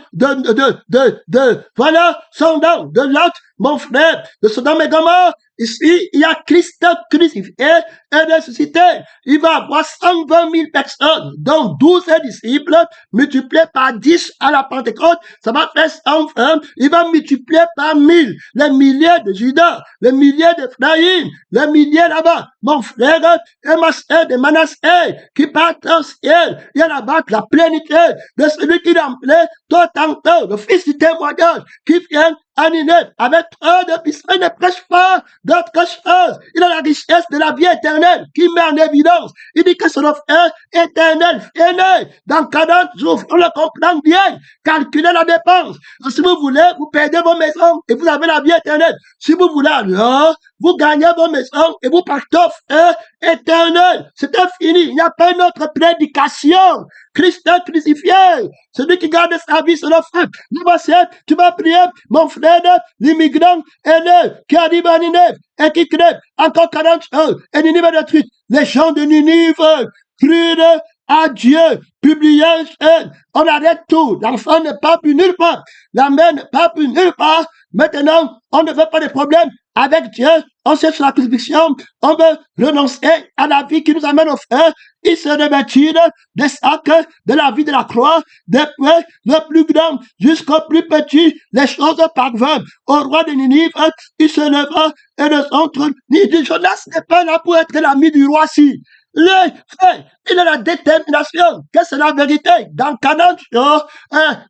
voilà, son nom de Lot, mon frère, de Sodome et Gomorrhe. Ici, il y a Christ crucifié et ressuscité. Il va avoir 120 000 personnes, dont 12 disciples, multipliés par 10 à la Pentecôte. Ça va faire 120. Il va multiplier par 1000 les milliers de Judas, les milliers d'Ephraïm, les milliers là-bas. Mon frère et ma sœur de Manassé qui partent au ciel. Il y a là-bas la plénitude de celui qui remplit tout en temps, le fils du témoignage qui vient à Ninève avec trop de puissance. Il ne prêche pas d'autre chose. Il a la richesse de la vie éternelle qui met en évidence. Il dit que son offre éternel est né dans 40 jours. On le comprend bien. Calculez la dépense. Si vous voulez, vous perdez vos maisons et vous avez la vie éternelle. Si vous voulez alors, vous gagnez vos maisons et vous partez au feu éternel. C'était fini. Il n'y a pas une autre prédication. Christ est crucifié. Celui qui garde sa vie sur le feu. Tu vas prier, mon frère, l'immigrant aîné qui arrive à Ninève et qui crève encore 40 heures. Et Ninive est détruite. Les gens de Ninive crurent à Dieu, publiant on arrête tout. L'enfant n'est pas plus nulle part. La mère n'est pas plus nulle part. Maintenant, on ne veut pas de problème avec Dieu. On sait sur la crucifixion. On veut renoncer à la vie qui nous amène au feu. Il se revêtit des sacs de la vie de la croix, depuis le plus grand jusqu'au plus petit, les choses parvinrent au roi de Ninive. Il se leva et de son trône, il dit, Jonas n'est pas là pour être l'ami du roi si. Il a la détermination que c'est la vérité. Dans 40 jours,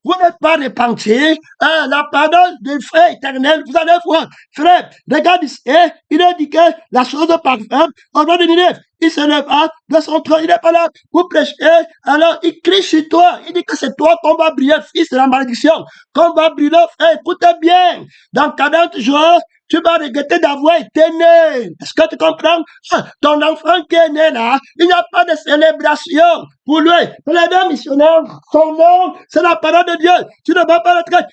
vous n'êtes pas repentis. La parole du frère éternel, vous allez voir. Frère, regarde ici, il a dit que la chose parfaite, au roi de Ninève, il se leva de son trône, il n'est pas là pour prêcher. Alors, il crie sur toi. Il dit que c'est toi qu'on va briller, fils de la malédiction. Qu'on va briller, frère. Écoutez bien. Dans 40 jours, tu vas regretter d'avoir été né. Est-ce que tu comprends? Ton enfant qui est né là, il n'y a pas de célébration pour lui. Les deux missionnaires, son nom, c'est la parole de Dieu. Tu ne vas pas rentrer.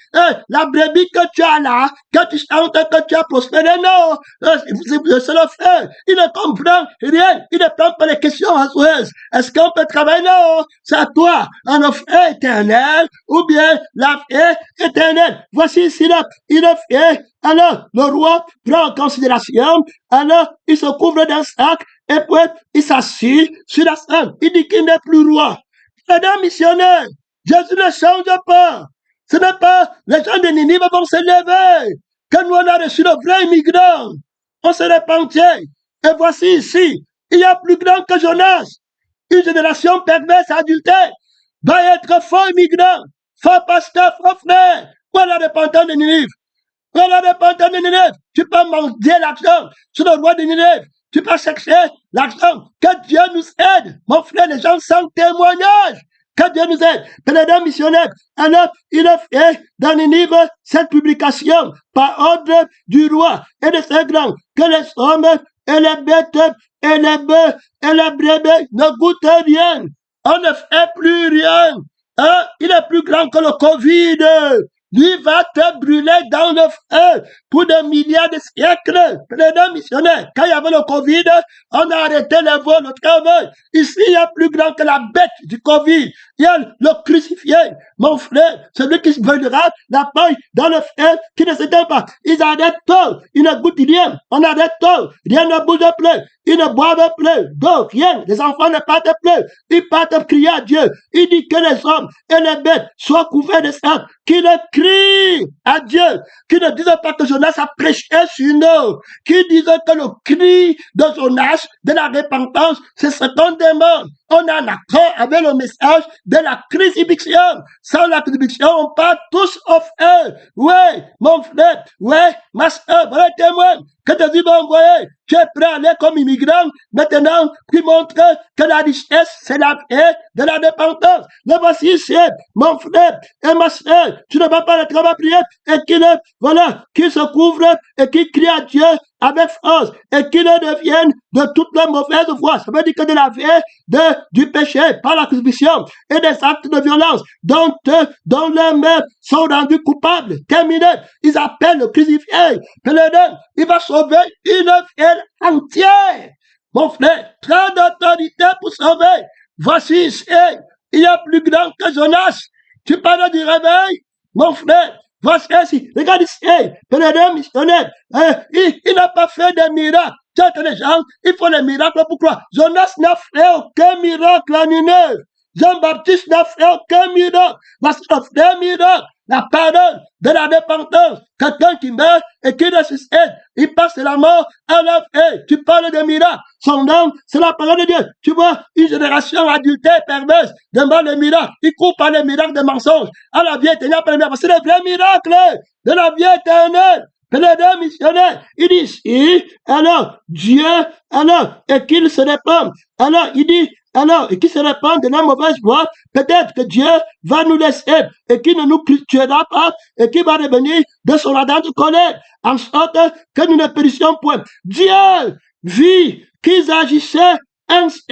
La brebis que tu as là, que tu chantes, que tu as prospéré, non. C'est le frère. Il ne comprend rien. Il ne prend pas les questions assureuses. Est-ce qu'on peut travailler? Non. C'est à toi. Un offre éternel ou bien la vie éternelle. Voici ici là, il est fait. Alors, le roi prend en considération, alors il se couvre d'un sac, et puis il s'assied sur la scène. Il dit qu'il n'est plus roi. C'est un missionnaire. Jésus ne change pas. Ce n'est pas les gens de Ninive vont se lever. Que nous on a reçu le vrai immigrant. On se répandit. Et voici ici, il y a plus grand que Jonas. Une génération perverse adultère va être faux immigrant, faux pasteur, faux frère. Voilà le repentance de Ninive. Voilà le repentance de Ninive. Tu peux mendier l'argent sur le roi de Ninive. Tu peux chercher l'argent. Que Dieu nous aide. Mon frère, les gens sans témoignage. Que Dieu nous aide. Pèlerin missionnaire. Alors, il a fait dans Ninive cette publication par ordre du roi et de ses grands. Que les hommes et les bêtes et les bœufs et les brebis ne goûtent rien. On ne fait plus rien. Il est plus grand que le Covid. lui va te brûler dans le feu pour des milliards de siècles. Prenez missionnaire. Quand il y avait le Covid, on a arrêté les vols, le travail. Ici, il y a plus grand que la bête du Covid. Il y a le crucifié. Mon frère, celui qui se brûlera la paille dans le feu qui ne s'éteint pas. Ils arrêtent tout. Ils ne goûtent rien. On arrête tout. Rien ne bouge plus. Ils ne boivent plus. Donc, rien. Les enfants ne partent plus. Ils partent crier à Dieu. Il dit que les hommes et les bêtes soient couverts de sang. Qu'ils crient à Dieu. Qu'ils ne disent pas que Jonas a prêché sur nous. Qu'ils disent que le cri de Jonas, de la repentance, c'est ce qu'on demande. On est en accord avec le message de la crucifixion. Sans la crucifixion, on part tous au feu. Ouais, mon frère, ouais, ma soeur, voilà témoin que Jésus m'a envoyé. Tu es prêt à aller comme immigrant maintenant qui montre que la richesse, c'est la paix de la dépendance. Le voici ici, mon frère et ma soeur. Tu ne vas pas le travail prier et qui se couvre et qui crie à Dieu avec force et qui ne deviennent de toute la mauvaise voie. Ça veut dire que de la vie du péché par la crucifixion et des actes de violence dont les mains sont rendues coupables. Terminé. Ils appellent le crucifié. Il va sauver une ville entière. Mon frère, très d'autorité pour sauver. Voici ici, il y a plus grand que Jonas. Tu parles du réveil, mon frère. Voici ici, regarde ici, le missionnaire, il n'a pas fait de miracles. Certains gens, il faut les miracles. Pourquoi? Jonas n'a fait aucun miracle à Nineveh. Jean-Baptiste n'a fait aucun miracle. Parce qu'il a fait un miracle. La parole de la dépendance. Quelqu'un qui meurt et qui ressuscite, il passe de la mort à la vie. Tu parles de miracle. Son nom, c'est la parole de Dieu. Tu vois, une génération adultère perverse demande le miracle. Il court par les miracles de mensonges. À la vie éternelle, c'est le vrai miracle de la vie éternelle. Le missionnaire, il dit ici, alors, Dieu, et qu'il se répand. Alors, il dit, et qui se répand de la mauvaise voie, peut-être que Dieu va nous laisser et qui ne nous tuera pas et qui va revenir de son ardente colère, en sorte que nous ne périssions point. Dieu vit qu'ils agissaient ainsi,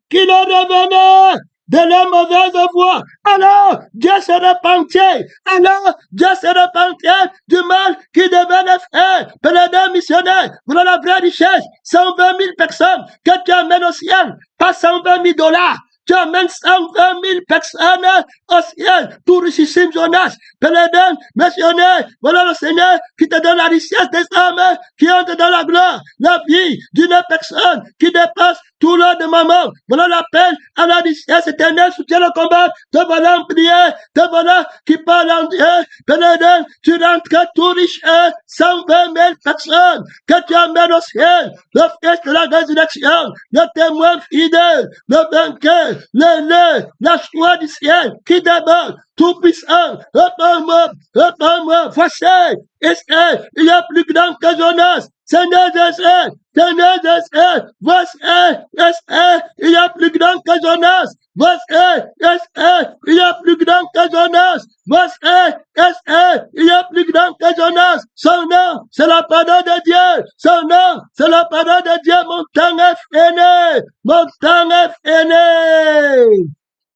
qu'ils revenaient de la mauvaise voie. Alors, Dieu se repentait. Alors, Dieu se repentait du mal qu'il devait faire. Prenez missionnaire, voilà la vraie richesse. 120 000 personnes que tu amènes au ciel. Pas 120 000 $. Tu amènes 120 000 personnes au ciel. Tout richissime Jonas. Prenez missionnaire, voilà le Seigneur qui te donne la richesse des hommes qui entrent dans la gloire. La vie d'une personne qui dépasse tout l'heure de maman. Voilà l'appel à la richesse éternelle, soutient le combat. Te voilà en prière, te voilà qui parle en Dieu. Prenez, tu rentres tout riche, 120 000 personnes que tu amènes au ciel. Le fils de la résurrection, le témoin fidèle, le vainqueur, la joie du ciel qui déborde. Tout puissant, réponds-moi, voici, il y a plus grand que Jonas. Seigneur Jésus, voici, il y a plus grand que Jonas. Voici, il y a plus grand que Jonas. Voici, il y a plus grand que Jonas. Son nom, c'est la parole de Dieu. Son nom, c'est la parole de Dieu. Mon temps est fini. Mon temps est fini.